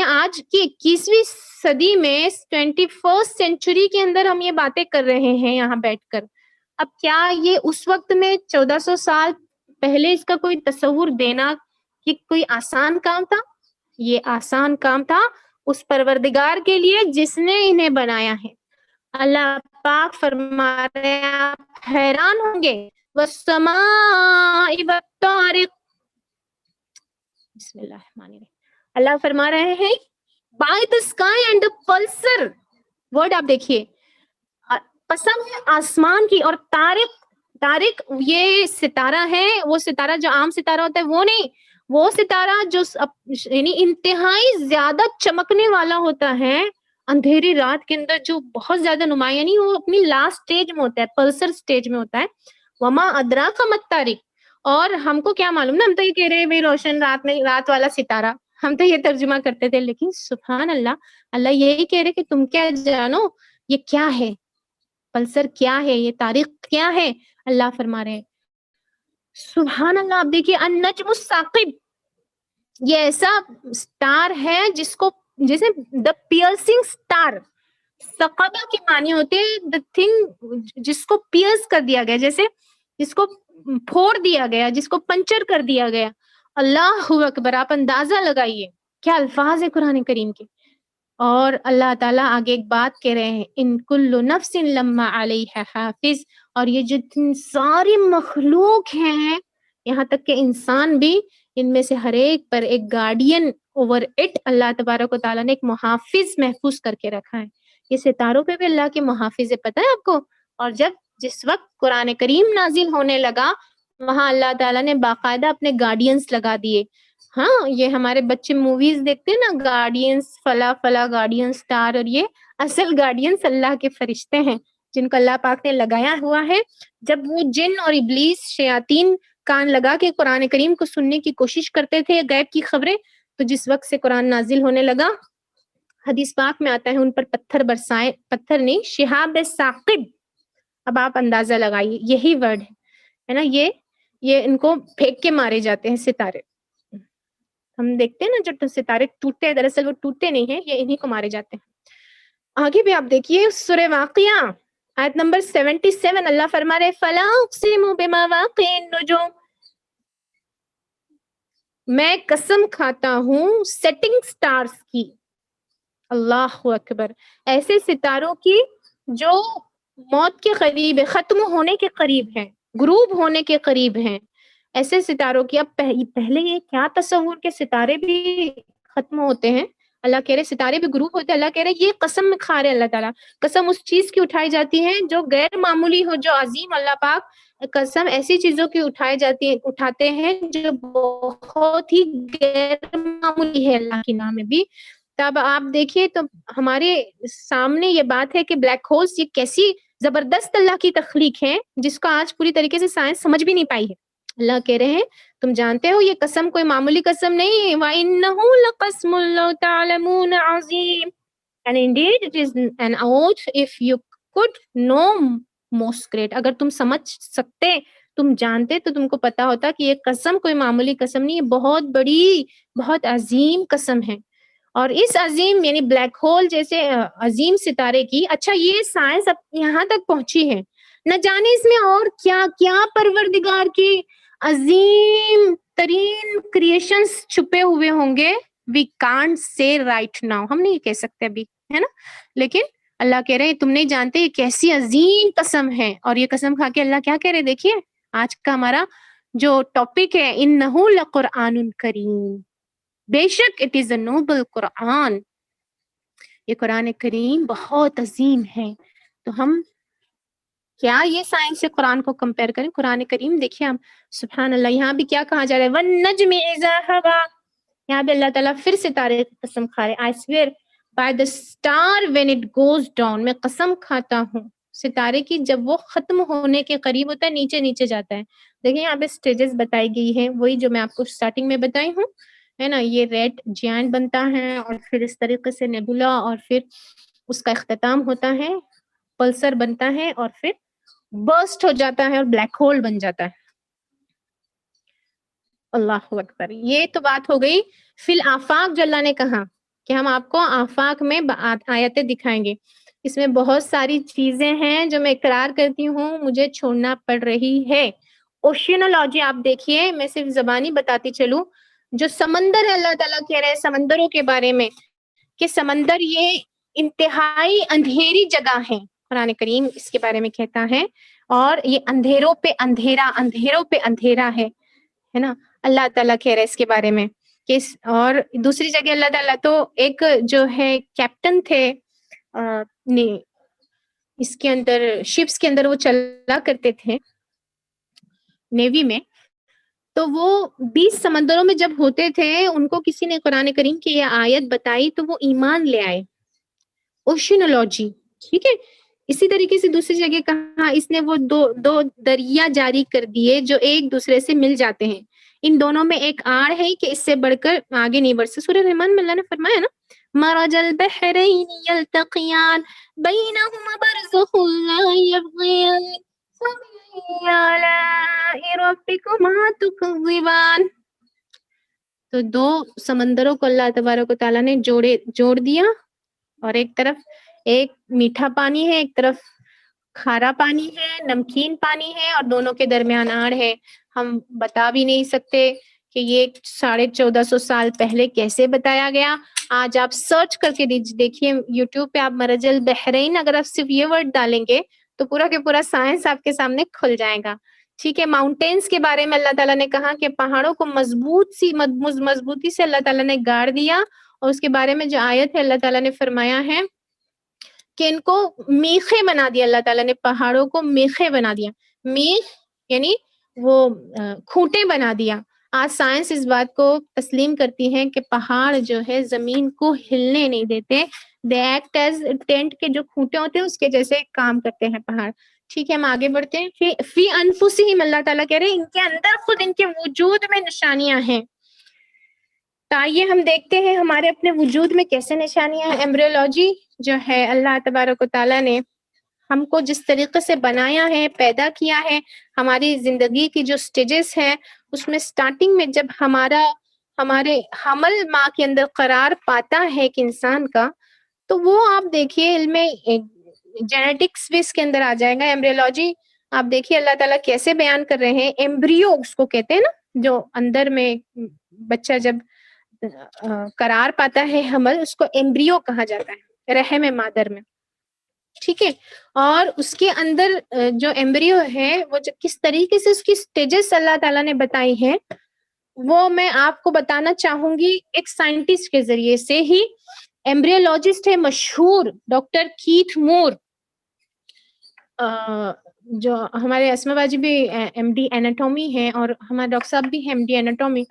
آج کی 21ویں صدی میں 21st سینچری کے اندر ہم یہ باتیں کر رہے ہیں یہاں بیٹھ کر. اب کیا یہ اس وقت میں 1400 سال پہلے اس کا کوئی تصور دینا کہ کوئی آسان کام تھا؟ یہ آسان کام تھا اس پروردگار کے لیے جس نے انہیں بنایا ہے. اللہ پاک فرما رہے ہیں، آپ حیران ہوں گے، وَالسَّمَاءِ وَالطَّارِقِ. بسم اللہ الرحمن الرحیم. اللہ فرما رہے ہیں by the sky and the pulsar. Word آپ دیکھیے، قسم ہے آسمان کی اور طارق یہ ستارہ ہے، وہ ستارہ جو عام ستارہ ہوتا ہے وہ نہیں، وہ ستارہ جو یعنی انتہائی زیادہ چمکنے والا ہوتا ہے اندھیری رات کے اندر، جو بہت زیادہ نمایاں، یعنی وہ اپنی لاسٹ سٹیج میں ہوتا ہے، پلسر سٹیج میں ہوتا ہے. وما ادراک ما الطارق. اور ہم کو کیا معلوم نا، ہم تو یہ کہہ رہے ہیں بھائی روشن رات میں، رات والا ستارہ، ہم تو یہ ترجمہ کرتے تھے، لیکن سبحان اللہ، اللہ یہی کہہ رہے کہ تم کیا جانو یہ کیا ہے، پلسر کیا ہے، یہ تاریخ کیا ہے. اللہ فرما رہے ہیں سبحان اللہ. آپ دیکھیے النجم الثاقب، یہ ایسا سٹار ہے جس کو، جیسے دا پیئرسنگ سٹار، ثقبہ کے معنی ہوتے ہیں دا تھنگ جس کو پیئرس کر دیا گیا، جیسے جس کو پھوڑ دیا گیا، جس کو پنچر کر دیا گیا. اللہ اکبر. آپ اندازہ لگائیے کیا الفاظ ہے قرآن کریم کے. اور اللہ تعالیٰ آگے ایک بات کہہ رہے ہیں ان کل نفس لما علیہ حافظ، اور یہ جتنی ساری مخلوق ہیں یہاں تک کہ انسان بھی، ان میں سے ہر ایک پر ایک گارڈین اوور اٹ اللہ تبارک و تعالیٰ نے ایک محافظ محفوظ کر کے رکھا ہے. یہ ستاروں پہ بھی اللہ کے محافظ ہے، پتہ ہے آپ کو. اور جس وقت قرآن کریم نازل ہونے لگا وہاں اللہ تعالیٰ نے باقاعدہ اپنے گارڈینز لگا دیے. ہاں یہ ہمارے بچے موویز دیکھتے ہیں نا، گارڈینز فلا فلا گارڈین سٹار، اور یہ اصل گارڈینز اللہ کے فرشتے ہیں جن کو اللہ پاک نے لگایا ہوا ہے. جب وہ جن اور ابلیس شیاطین کان لگا کے قرآن کریم کو سننے کی کوشش کرتے تھے غیب کی خبریں، تو جس وقت سے قرآن نازل ہونے لگا حدیث پاک میں آتا ہے ان پر پتھر برسائے، پتھر نہیں، شہاب ثاقب. اب آپ اندازہ لگائیے، یہی ورڈ ہے نا، یہ ان کو پھینک کے مارے جاتے ہیں ستارے. ہم دیکھتے ہیں نا جو ستارے ٹوٹتے ہیں، دراصل وہ ٹوٹتے نہیں ہیں، یہ انہی کو مارے جاتے ہیں. آگے بھی آپ دیکھیے سورہ واقعہ آیت نمبر 77، اللہ فرما رہے فلا اقسم بما واقع النجوم، میں قسم کھاتا ہوں سیٹنگ سٹارز کی. اللہ اکبر. ایسے ستاروں کی جو موت کے قریب ہے، ختم ہونے کے قریب ہیں، غروب ہونے کے قریب ہیں، ایسے ستاروں کی. اب پہلے یہ کیا تصور کہ ستارے بھی ختم ہوتے ہیں، اللہ کہہ رہے ستارے بھی غروب ہوتے ہیں. اللہ کہہ رہے یہ قسم کھا رہے اللہ تعالیٰ، قسم اس چیز کی اٹھائی جاتی ہے جو غیر معمولی ہو، جو عظیم. اللہ پاک قسم ایسی چیزوں کی اٹھاتے ہیں جو بہت ہی غیر معمولی ہے اللہ کے نام میں بھی. تب آپ دیکھیے تو ہمارے سامنے یہ بات ہے کہ بلیک ہولز یہ کیسی زبردست اللہ کی تخلیق ہے جس کو آج پوری طریقے سے سائنس سمجھ بھی نہیں پائی ہے. اللہ کہہ رہے ہیں تم جانتے ہو یہ قسم کوئی معمولی قسم نہیں. وَإِنَّهُ لَقَسْمٌ لَوْ تَعْلَمُونَ عَظِيمٌ and indeed it is an oath if you could know most great. اگر تم سمجھ سکتے، تم جانتے تو تم کو پتا ہوتا کہ یہ قسم کوئی معمولی قسم نہیں، یہ بہت بڑی، بہت عظیم قسم ہے. اور اس عظیم یعنی بلیک ہول جیسے عظیم ستارے کی، اچھا یہ سائنس اب یہاں تک پہنچی ہے، نہ جانے اس میں اور کیا کیا پروردگار کی عظیم ترین کریشنز چھپے ہوئے ہوں گے. We can't say right now, ہم نہیں کہہ سکتے ابھی، ہے نا. لیکن اللہ کہہ رہے ہیں تم نہیں جانتے یہ کیسی عظیم قسم ہے. اور یہ قسم کھا کے اللہ کیا کہہ رہے دیکھیے آج کا ہمارا جو ٹاپک ہے انہ لقرآن کریم، بے شک اٹ از اے نوبل قرآن، یہ قرآن کریم بہت عظیم ہے. تو ہم کیا یہ سائنس سے قرآن کو کمپیئر کریں؟ قرآن کریم دیکھیے ہم سبحان اللہ یہاں بھی کیا کہا جا رہا ہے وَالنَّجْمِ إِذَا هَوَىٰ، یہاں بھی اللہ تعالیٰ پھر ستارے کی قسم کھا رہے. I swear by the star when it goes down، میں قسم کھاتا ہوں ستارے کی جب وہ ختم ہونے کے قریب ہوتا ہے، نیچے نیچے جاتا ہے. دیکھیں یہاں پہ سٹیجز بتائی گئی ہیں، وہی جو میں آپ کو سٹارٹنگ میں بتائی ہوں، ہے نا. یہ ریڈ جیانٹ بنتا ہے اور پھر اس طریقے سے نیبولا، اور پھر اس کا اختتام ہوتا ہے، پلسر بنتا ہے، اور پھر برسٹ ہو جاتا ہے اور بلیک ہول بن جاتا ہے. اللہ اکبر. یہ تو بات ہو گئی فی الآفاق جو اللہ نے کہا کہ ہم آپ کو آفاق میں آیتیں دکھائیں گے. اس میں بہت ساری چیزیں ہیں جو میں اقرار کرتی ہوں مجھے چھوڑنا پڑ رہی ہے. اوشینولوجی آپ دیکھیے، میں صرف زبانی بتاتی چلوں، جو سمندر ہے اللہ تعالیٰ کہہ رہے ہیں سمندروں کے بارے میں کہ سمندر یہ انتہائی اندھیری جگہ ہے. قرآن کریم اس کے بارے میں کہتا ہے، اور یہ اندھیروں پہ اندھیرا، اندھیروں پہ اندھیرا ہے نا. اللہ تعالیٰ کہہ رہے ہیں اس کے بارے میں کہ اور دوسری جگہ اللہ تعالیٰ تو ایک جو ہے کیپٹن تھے اس کے اندر شپس کے اندر وہ چلا کرتے تھے نیوی میں، تو وہ 20 سمندروں میں جب ہوتے تھے ان کو کسی نے قرآن کریم کی یہ آیت بتائی تو وہ ایمان لے آئے. اوشینولوجی، ٹھیک ہے. اسی طریقے سے دوسری جگہ کہا اس نے وہ دو دریا جاری کر دیے جو ایک دوسرے سے مل جاتے ہیں، ان دونوں میں ایک آڑ ہے کہ اس سے بڑھ کر آگے نہیں بڑھ سکتے۔ سورہ رحمان میں اللہ نے فرمایا نا مرج البحرین یلتقیان بینہما برزخ لا یبغیان فبأی آلاء ربکما تکذبان۔ تو دو سمندروں کو اللہ تبارک و تعالیٰ نے جوڑ دیا، اور ایک طرف ایک میٹھا پانی ہے، ایک طرف کھارا پانی ہے، نمکین پانی ہے، اور دونوں کے درمیان آڑ ہے۔ ہم بتا بھی نہیں سکتے کہ یہ 1450 سال پہلے کیسے بتایا گیا۔ آج آپ سرچ کر کے دیکھیے یوٹیوب پہ، آپ مرج البحرین اگر آپ صرف یہ ورڈ ڈالیں گے تو پورا کے پورا سائنس آپ کے سامنے کھل جائے گا۔ ٹھیک ہے، ماؤنٹینس کے بارے میں اللہ تعالیٰ نے کہا کہ پہاڑوں کو مضبوطی سے اللہ تعالیٰ نے گاڑ دیا، اور اس کے بارے میں جو آیت ہے اللہ تعالیٰ نے فرمایا ہے کہ ان کو میخے بنا دیا، اللہ تعالیٰ نے پہاڑوں کو میخے بنا دیا۔ میخ یعنی وہ کھوٹے بنا دیا۔ آج سائنس اس بات کو تسلیم کرتی ہے کہ پہاڑ جو ہے زمین کو ہلنے نہیں دیتے، دے ایکٹ ایز ٹینٹ کے جو کھوٹے ہوتے ہیں اس کے جیسے کام کرتے ہیں پہاڑ۔ ٹھیک ہے، ہم آگے بڑھتے ہیں۔ فی انفسہم، اللہ تعالیٰ کہہ رہے ہیں ان کے اندر خود ان کے وجود میں نشانیاں ہیں۔ تو آئیے ہم دیکھتے ہیں ہمارے اپنے وجود میں کیسے نشانیاں ہیں۔ ایمبریولوجی جو ہے اللہ تبارک و تعالیٰ نے ہم کو جس طریقے سے بنایا ہے، پیدا کیا ہے، ہماری زندگی کی جو سٹیجز ہیں اس میں سٹارٹنگ میں جب ہمارے حمل ماں کے اندر قرار پاتا ہے ایک انسان کا، تو وہ آپ دیکھیے علم جینیٹکس بھی اس کے اندر آ جائے گا۔ ایمبریولوجی آپ دیکھیے اللہ تعالیٰ کیسے بیان کر رہے ہیں۔ ایمبریو اس کو کہتے ہیں نا، جو اندر میں بچہ جب قرار پاتا ہے حمل، اس کو ایمبریو کہا جاتا ہے رحم مادر میں۔ ٹھیک ہے، اور اس کے اندر جو ایمبریو ہے وہ کس طریقے سے اس کی سٹیجز اللہ تعالیٰ نے بتائی ہیں، وہ میں آپ کو بتانا چاہوں گی ایک سائنٹسٹ کے ذریعے سے ہی۔ ایمبریولوجسٹ ہے مشہور ڈاکٹر کیتھ مور، جو ہمارے اسما باجی بھی ایم ڈی ایناٹومی ہے، اور ہمارے ڈاکٹر صاحب بھی ایم ڈی ایناٹومی۔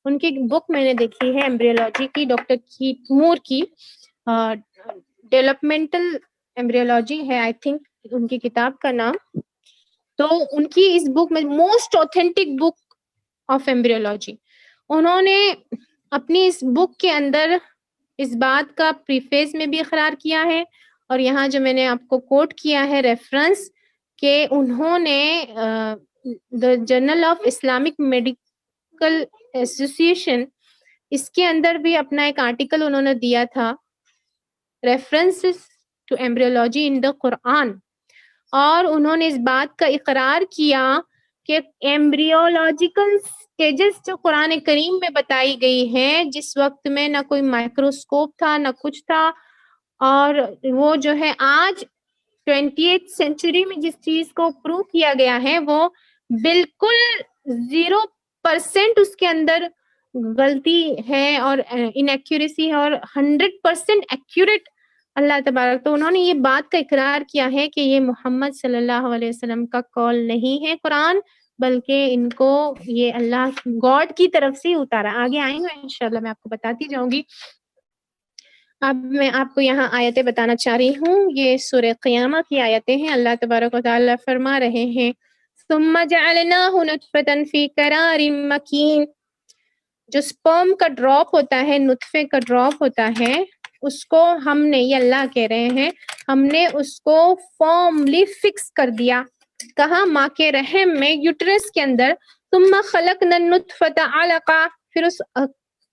ان کی بک میں نے دیکھی ہے ایمبریولوجی کی، ڈاکٹر کیتھ مور کی، ڈیولپمنٹل ایمبریولوجی ہے آئی تھنک ان کی کتاب کا نام۔ تو ان کی اس بک میں most authentic book of embryology, انہوں نے اپنی اس بک کے اندر اس بات کا پریفیس میں بھی اقرار کیا ہے، اور یہاں جو میں نے آپ کو کوٹ کیا ہے ریفرنس، کہ انہوں نے the journal of Islamic medical association, اس کے اندر بھی اپنا ایک آرٹیکل انہوں نے دیا تھا، ریفرنسز ٹو ایمبریولوجی ان دا قرآن، اور انہوں نے اس بات کا اقرار کیا کہ ایمبریولوجیکل سٹیجز جو قرآن کریم میں بتائی گئی ہیں، جس وقت میں نہ کوئی مائکروسکوپ تھا نہ کچھ تھا، اور وہ جو ہے آج 20th سینچری میں جس چیز کو پروو کیا گیا ہے وہ بالکل 0% اس کے اندر غلطی ہے اور انیکوریسی ہے، اور 100% ایکوریٹ اللہ تبارک۔ تو انہوں نے یہ بات کا اقرار کیا ہے کہ یہ محمد صلی اللہ علیہ وسلم کا قول نہیں ہے قرآن، بلکہ ان کو یہ اللہ گاڈ کی طرف سے اتارا۔ آگے آئیں گے انشاءاللہ میں آپ کو بتاتی جاؤں گی۔ اب میں آپ کو یہاں آیتیں بتانا چاہ رہی ہوں، یہ سورہ قیامہ کی آیتیں ہیں۔ اللہ تبارک و تعالیٰ فرما رہے ہیں ثم جعلناہ نطفۃ فی قرار مکین، جو سپرم کا ڈراپ ہوتا ہے، نطفے کا ڈراپ ہوتا ہے، اس کو ہم نے، یہ اللہ کہہ رہے ہیں، ہم نے اس کو فارملی فکس کر دیا۔ کہاں؟ ماں کے رحم میں، یوٹرس کے اندر۔ ثم خلقنا النطفۃ علقہ، پھر اس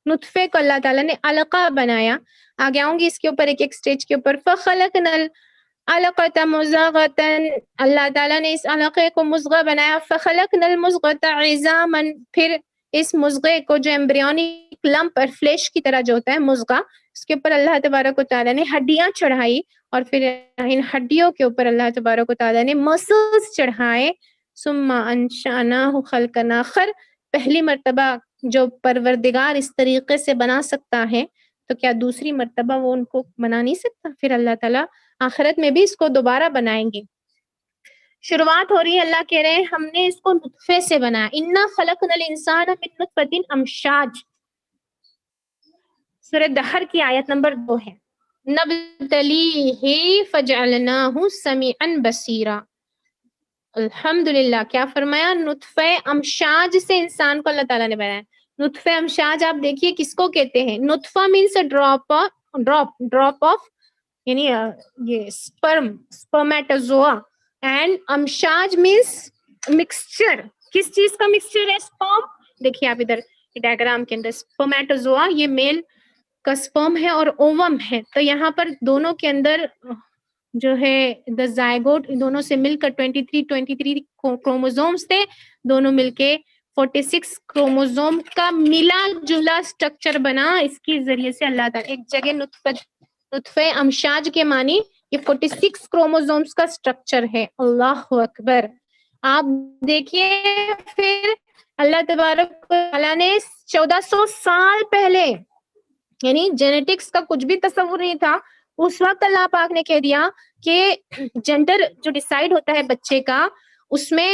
نطفے کو اللہ تعالیٰ نے علقہ بنایا۔ آگے آؤں گی اس کے اوپر ایک ایک سٹیج کے اوپر۔ فخلقنا العلقۃ مضغۃ، اللہ تعالیٰ نے اس علقے کو مضغہ بنایا۔ فخلقنا المضغۃ عظاما، پھر اس مضغے کو جو ایمبریونک لمپ اور فلیش کی طرح جو ہوتا ہے مضغہ، اس کے اوپر اللہ تبارک و تعالیٰ نے ہڈیاں چڑھائی، اور پھر ان ہڈیوں کے اوپر اللہ تبارک و تعالیٰ نے مسلز چڑھائے۔ ثم انشأناہ خلقا آخر، پہلی مرتبہ جو پروردگار اس طریقے سے بنا سکتا ہے تو کیا دوسری مرتبہ وہ ان کو بنا نہیں سکتا؟ پھر اللہ تعالیٰ آخرت میں بھی اس کو دوبارہ بنائیں گے۔ شروعات ہو رہی ہے، اللہ کہہ رہے ہیں ہم نے اس کو نطفے سے بنایا۔ انا خلقنا الانسان من نطفۃ امشاج، سورہ دہر کی آیت نمبر 2 ہے۔ نبتلیہ فجعلناہ سمیعا بصیرا. الحمدللہ. کیا فرمایا؟ نطفہ امشاج سے انسان کو اللہ تعالیٰ نے بنایا. نطفہ امشاج آپ دیکھیے کس کو کہتے ہیں. نطفہ مینس ڈراپ آف یعنی یہ سپرمیٹوزوا اینڈ امشاج مینس مکسچر. کس چیز کا مکسچر ہے؟ سپرم. دیکھیے آپ ادھر ڈائگرام کے اندر سپرمیٹوزوا یہ میل کا سپرم ہے اور اووم ہے. تو یہاں پر دونوں کے اندر جو ہے دا زائگوٹ دونوں سے مل کر 23 کروموزومز تھے. دونوں مل کے 46 کروموزوم کا ملا جلا اسٹرکچر بنا. اس کے ذریعے سے اللہ تعالیٰ ایک جگہ نطفہ امشاج کے معنی یہ 46 کروموزومز کا اسٹرکچر ہے. اللہ اکبر. آپ دیکھیے پھر اللہ تبارک و تعالیٰ نے 1400 سال پہلے یعنی جینیٹکس کا کچھ بھی تصور نہیں تھا اس وقت اللہ پاک نے کہہ دیا کہ جینڈر جو ڈیسائیڈ ہوتا ہے بچے کا اس میں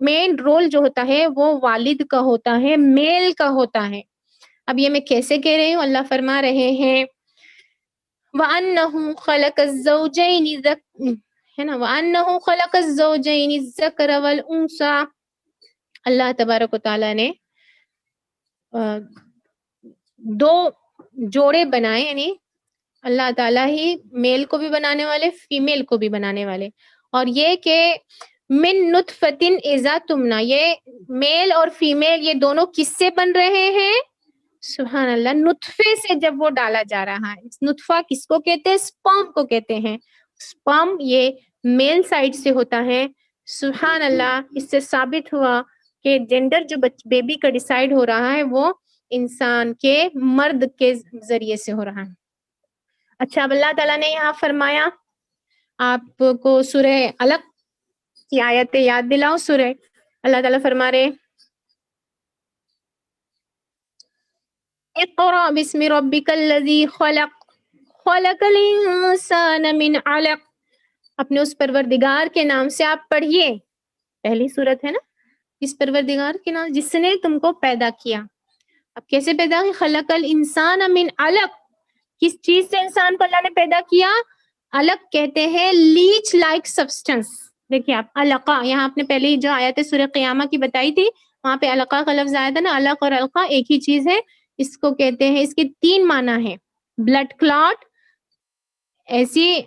مین رول جو ہوتا ہے وہ والد کا ہوتا ہے, میل کا ہوتا ہے. اب یہ میں کیسے کہہ رہی ہوں؟ اللہ فرما رہے ہیں وَأَنَّهُ خَلَقَ الزَّوْجَيْنِ ہے نا وَأَنَّهُ خَلَقَ الزَّوْجَيْنِ الذَّكَرَ وَالْأُنثَى. اللہ تبارک و تعالیٰ نے دو جوڑے بنائے یعنی اللہ تعالیٰ ہی میل کو بھی بنانے والے فیمیل کو بھی بنانے والے. اور یہ کہ من نطفتن اذا تمنا یہ میل اور فیمیل یہ دونوں کس سے بن رہے ہیں؟ سبحان اللہ, نطفے سے جب وہ ڈالا جا رہا ہے. نطفہ کس کو کہتے ہیں؟ سپرم کو کہتے ہیں. سپرم یہ میل سائڈ سے ہوتا ہے. سبحان اللہ. اس سے ثابت ہوا کہ جینڈر جو بیبی کا ڈیسائیڈ ہو رہا ہے وہ انسان کے مرد کے ذریعے سے ہو رہا ہے. اچھا اب اللہ تعالیٰ نے یہاں فرمایا آپ کو سورہ علق کی آیت یاد دلاؤ. سورہ اللہ تعالیٰ فرما رہے اقرأ بسم ربک الذی خلق خلق الانسان من علق. اپنے اس پروردگار کے نام سے آپ پڑھیے. پہلی سورت ہے نا, اس پروردگار کے نام جس نے تم کو پیدا کیا. اب کیسے پیدا کی؟ خلق الانسان من علق. کس چیز سے انسان کو اللہ نے پیدا کیا؟ علق کہتے ہیں لیچ لائک سبسٹنس. دیکھیے آپ علقہ یہاں آپ نے پہلے جو آیت سورہ قیامہ کی بتائی تھی وہاں پہ علقہ کا لفظ آیا تھا نا. علق اور علقہ ایک ہی چیز ہے. اس کو کہتے ہیں, اس کے 3 معنی ہیں. بلڈ کلاٹ ایسی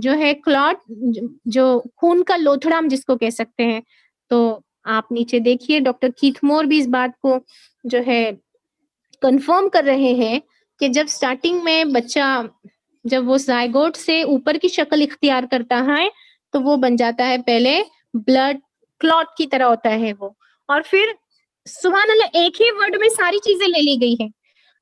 جو ہے کلاٹ جو خون کا لوتھڑا ہم جس کو کہہ سکتے ہیں. تو آپ نیچے دیکھیے ڈاکٹر کیتھ مور بھی اس بات کو جو ہے کنفرم کر رہے ہیں کہ جب سٹارٹنگ میں بچہ جب وہ زائگوٹ سے اوپر کی شکل اختیار کرتا ہے تو وہ بن جاتا ہے پہلے بلڈ کلاٹ کی طرح ہوتا ہے وہ. اور پھر سبحان اللہ ایک ہی ورڈ میں ساری چیزیں لے لی گئی ہیں.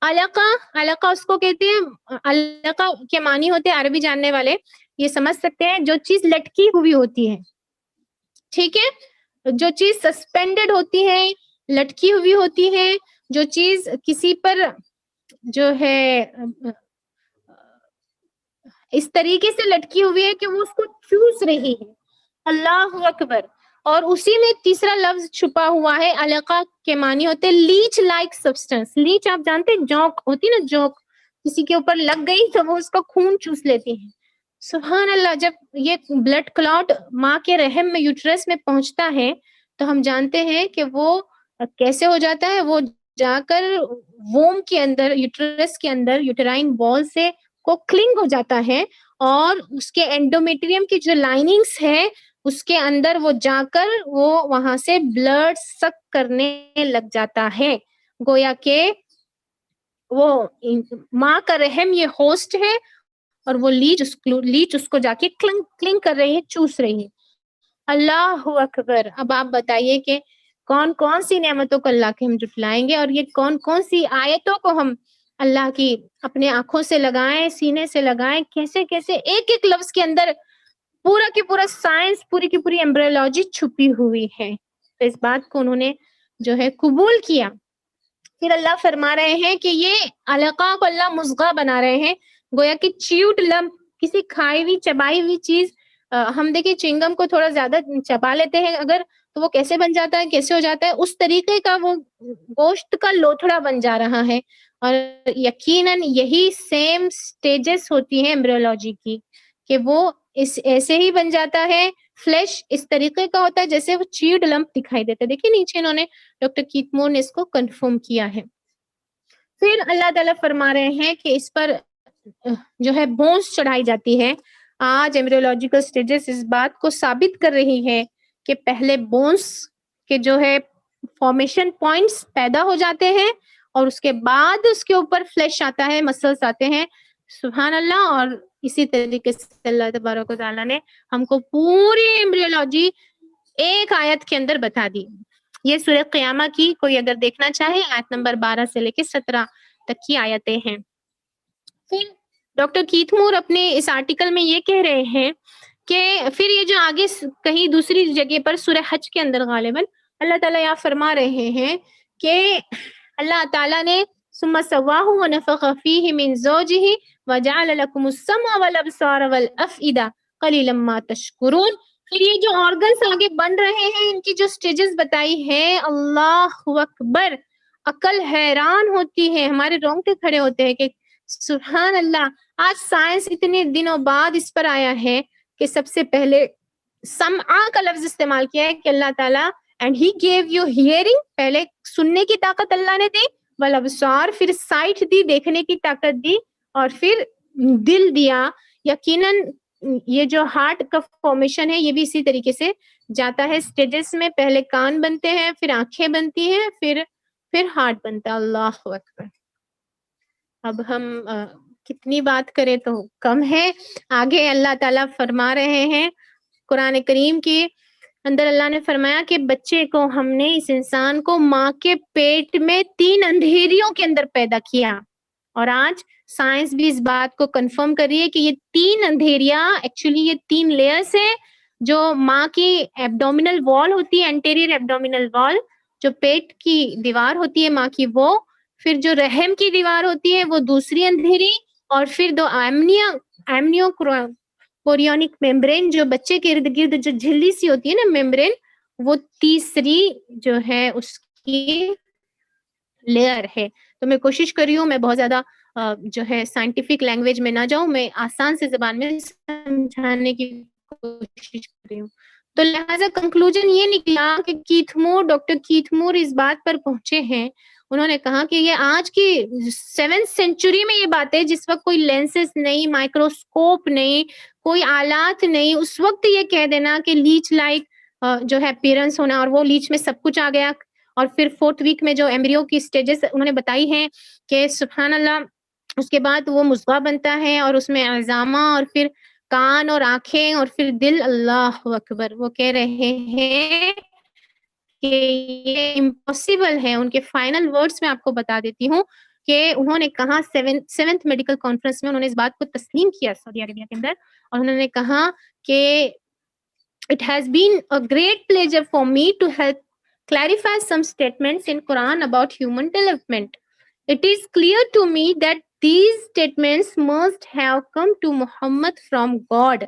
علقہ علقہ اس کو کہتے ہیں. علقہ کے معنی ہوتے ہیں عربی جاننے والے یہ سمجھ سکتے ہیں جو چیز لٹکی ہوئی ہوتی ہے. ٹھیک ہے, جو چیز سسپینڈڈ ہوتی ہے لٹکی ہوئی ہوتی ہے, جو چیز کسی پر جو ہے اس طریقے سے لٹکی ہوئی ہے کہ وہ اس کو چوس رہی ہے. اللہ اکبر. اور اسی میں تیسرا لفظ چھپا ہوا ہے. علقہ کے معنی ہوتے لیچ لائک سبسٹنس. لیچ آپ جانتے ہیں جوک ہوتی نا, جوک کسی کے اوپر لگ گئی تو وہ اس کا خون چوس لیتی ہے. سبحان اللہ. جب یہ بلڈ کلاٹ ماں کے رحم میں یوٹرس میں پہنچتا ہے تو ہم جانتے ہیں کہ وہ کیسے ہو جاتا ہے. وہ جا کر ووم کے اندر یوٹرس کے اندر یوٹرائن بال سے کو کلنگ ہو جاتا ہے اور اس کے انڈومیٹریم کی جو لائننگز ہے اس کے اندر وہ جا کر وہ وہاں سے بلڈ سک کرنے لگ جاتا ہے. گویا کہ وہ ماں کا رحم یہ ہوسٹ ہے اور وہ لیچ اس کو جا کے کلنگ کر رہی ہے, چوس رہی ہے. اللہ اکبر. اب آپ بتائیے کہ کون کون سی نعمتوں کو اللہ کے ہم جٹلائیں گے اور یہ کون کون سی آیتوں کو ہم اللہ کی اپنے آنکھوں سے لگائیں, سینے سے لگائیں. کیسے کیسے ایک ایک لفظ کے اندر پورا کی پورا سائنس پوری کی پوری ایمبریولوجی چھپی ہوئی ہے. تو اس بات کو انہوں نے جو ہے قبول کیا. پھر اللہ فرما رہے ہیں کہ یہ علقہ کو اللہ مضغہ بنا رہے ہیں. گویا کہ چیوٹ لمپ کسی کھائی ہوئی چبائی ہوئی چیز. ہم دیکھیں چنگم کو تھوڑا زیادہ چبا لیتے ہیں اگر تو وہ کیسے بن جاتا ہے, کیسے ہو جاتا ہے, اس طریقے کا وہ گوشت کا لوتھڑا بن جا رہا ہے. اور یقیناً یہی سیم سٹیجز ہوتی ہیں ایمبریولوجی کی کہ وہ اس ایسے ہی بن جاتا ہے. فلیش اس طریقے کا ہوتا ہے جیسے وہ چیڈ لمپ دکھائی دیتا ہے. دیکھیے نیچے انہوں نے ڈاکٹر کیتھ مور نے اس کو کنفرم کیا ہے. پھر اللہ تعالیٰ فرما رہے ہیں کہ اس پر جو ہے بونس چڑھائی جاتی ہے. آج ایمبریولوجیکل سٹیجز اس بات کو ثابت کر رہی ہے کہ پہلے بونس کے جو ہے فارمیشن پوائنٹس پیدا ہو جاتے ہیں اور اس کے بعد اس کے اوپر فلیش آتا ہے, مسلس آتے ہیں. سبحان اللہ. اور اسی طریقے سے اللہ تبارک و تعالیٰ نے ہم کو پوری ایمبریولوجی ایک آیت کے اندر بتا دی. یہ سورہ قیامہ کی کوئی اگر دیکھنا چاہے آیت نمبر 12 سے لے کے 17 تک کی آیتیں ہیں. پھر ڈاکٹر کیتھ مور اپنے اس آرٹیکل میں یہ کہہ رہے ہیں کہ پھر یہ جو آگے کہیں دوسری جگہ پر سورہ حج کے اندر غالباً اللہ تعالیٰ یہ فرما رہے ہیں کہ اللہ تعالیٰ نے ثم سواہ ونفخ فیہ من زوجہ وجعل لکم السمع والابصار والافئدہ قلیلا ما تشکرون. پھر یہ جو آرگنس آگے بن رہے ہیں ان کی جو سٹیجز بتائی ہیں, اللہ اکبر, عقل حیران ہوتی ہے, ہمارے رونگٹے کھڑے ہوتے ہیں کہ سبحان اللہ. آج سائنس اتنے دنوں بعد اس پر آیا ہے کہ سب سے پہلے سمع کا لفظ استعمال کیا ہے کہ اللہ تعالیٰ and he give you hearing, پہلے سننے کی طاقت اللہ نے دی, والابصار پھر سائٹ دی, دیکھنے کی طاقت دی, اور پھر دل دیا. یقیناً یہ جو ہارٹ کا فارمیشن ہے یہ بھی اسی طریقے سے جاتا ہے سٹیجز میں. پہلے کان بنتے ہیں, پھر آنکھیں بنتی ہیں, پھر ہارٹ بنتا ہے. اللہ اکبر. اب ہم کتنی بات کریں تو کم ہے. آگے اللہ تعالیٰ فرما رہے ہیں قرآن کریم کے اندر, اللہ نے فرمایا کہ بچے کو ہم نے, اس انسان کو ماں کے پیٹ میں 3 اندھیریوں کے اندر پیدا کیا. اور آج سائنس بھی اس بات کو کنفرم کر رہی ہے کہ یہ 3 اندھیریاں ایکچولی یہ 3 لیئرز ہیں. جو ماں کی ایبڈومینل وال ہوتی ہے, انٹیریئر ایبڈومینل وال, جو پیٹ کی دیوار ہوتی ہے ماں کی وہ, پھر جو رحم کی دیوار ہوتی ہے وہ دوسری اندھیری, اور پھر 2 ایمنیو کوریونک میمبرین جو بچے کے ارد گرد جو جھلی سی ہوتی ہے نا میمبرین, وہ تیسری جو ہے اس کی لیئر ہے. تو میں کوشش کر رہی ہوں میں بہت زیادہ جو ہے سائنٹیفک لینگویج میں نہ جاؤں, میں آسان سے زبان میں سمجھانے کی کوشش کر رہی ہوں. تو لہٰذا کنکلوژن یہ نکلا کہ ڈاکٹر کیتھ مور اس بات پر پہنچے ہیں, انہوں نے کہا کہ یہ آج کی 7th سینچری میں یہ بات ہے جس وقت کوئی لینسز نہیں, مائکروسکوپ نہیں, کوئی آلات نہیں, اس وقت یہ کہہ دینا کہ لیچ لائک جو ہے اپیرنس ہونا, اور وہ لیچ میں سب کچھ آ گیا. اور پھر 4th ویک میں جو ایمبریو کی سٹیجز انہوں نے بتائی ہیں کہ سبحان اللہ, اس کے بعد وہ مضغہ بنتا ہے اور اس میں اعضامہ, اور پھر کان اور آنکھیں, اور پھر دل. اللہ اکبر. وہ کہہ رہے ہیں کہ یہ امپاسبل ہے. ان کے فائنل ورڈز میں آپ کو بتا دیتی ہوں کہ انہوں نے کہا 7th میڈیکل کانفرنس میں انہوں نے اس بات کو تسلیم کیا سعودی عربیہ کے اندر, اور انہوں نے کہا کہ it has been a great pleasure for me to help clarify some statements in Quran about human development. It is clear to me that these statements must have come to Muhammad from God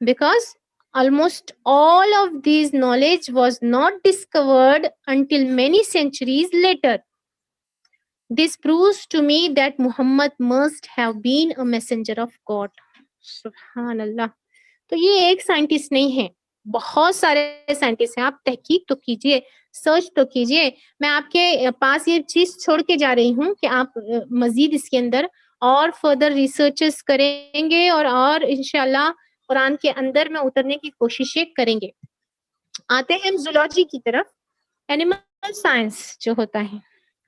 Because almost all of these knowledge was not discovered until many centuries later. This proves to me that Muhammad must have been a messenger of God. سبحان اللہ. تو یہ ایک scientist نہیں ہے, بہت سارے scientist ہیں. آپ تحقیق تو کیجئے, سرچ تو کیجئے. میں آپ کے پاس یہ چیز چھوڑ کے جا رہی ہوں کہ آپ مزید اس کے اندر اور فردر ریسرچز کریں گے, اور انشاءاللہ قرآن کے اندر میں اترنے کی کوششیں کریں گے. آتے ہیں ہم زولوجی کی طرف. اینیمل سائنس جو ہوتا ہے,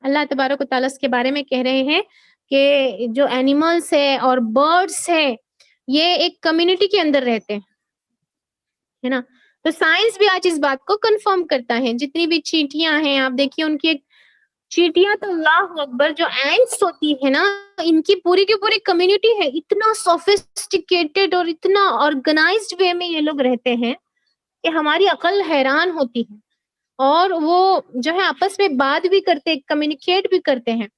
اللہ تبارک و تعالیٰ اس کے بارے میں کہہ رہے ہیں کہ جو اینیملس ہے اور برڈس ہے یہ ایک کمیونٹی کے اندر رہتے ہیں, ہے نا. تو سائنس بھی آج اس بات کو کنفرم کرتا ہے. جتنی بھی چیٹیاں ہیں آپ دیکھیے, ان کی ایک چیٹیاں تو اللہ اکبر, جو اینٹس ہوتی ہے نا, ان کی پوری کی پوری کمیونٹی ہے. اتنا سوفسٹیکیٹڈ اور اتنا آرگنائزڈ وے میں یہ لوگ رہتے ہیں کہ ہماری عقل حیران ہوتی ہے. اور وہ جو ہے آپس میں بات بھی کرتے, کمیونیکیٹ بھی کرتے ہیں.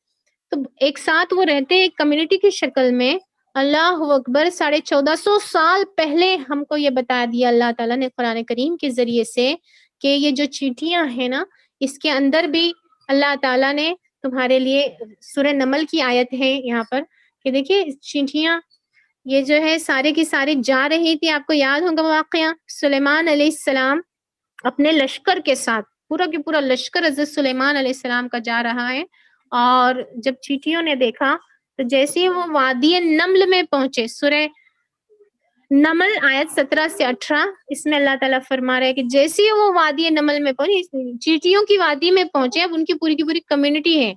تو ایک ساتھ وہ رہتے ہیں ایک کمیونٹی کی شکل میں. اللہ اکبر. 1450 سال پہلے ہم کو یہ بتا دیا اللہ تعالیٰ نے قرآن کریم کے ذریعے سے کہ یہ جو چیٹیاں ہیں نا, اس کے اندر بھی اللہ تعالیٰ نے تمہارے لیے سورہ نمل کی آیت ہے یہاں پر کہ دیکھیے چیونٹیاں یہ جو ہے سارے کی سارے جا رہی تھی. آپ کو یاد ہوگا واقعہ سلیمان علیہ السلام اپنے لشکر کے ساتھ پورا کی پورا لشکر حضرت سلیمان علیہ السلام کا جا رہا ہے. اور جب چیٹیوں نے دیکھا تو جیسے ہی وہ وادی نمل میں پہنچے، سورہ نمل آیت 17 سے 18 اس میں اللہ تعالیٰ فرما رہے ہیں کہ جیسے ہی وہ وادی نمل میں پہنچے، چیٹیوں کی وادی میں پہنچے، اب ان کی پوری کمیونٹی ہے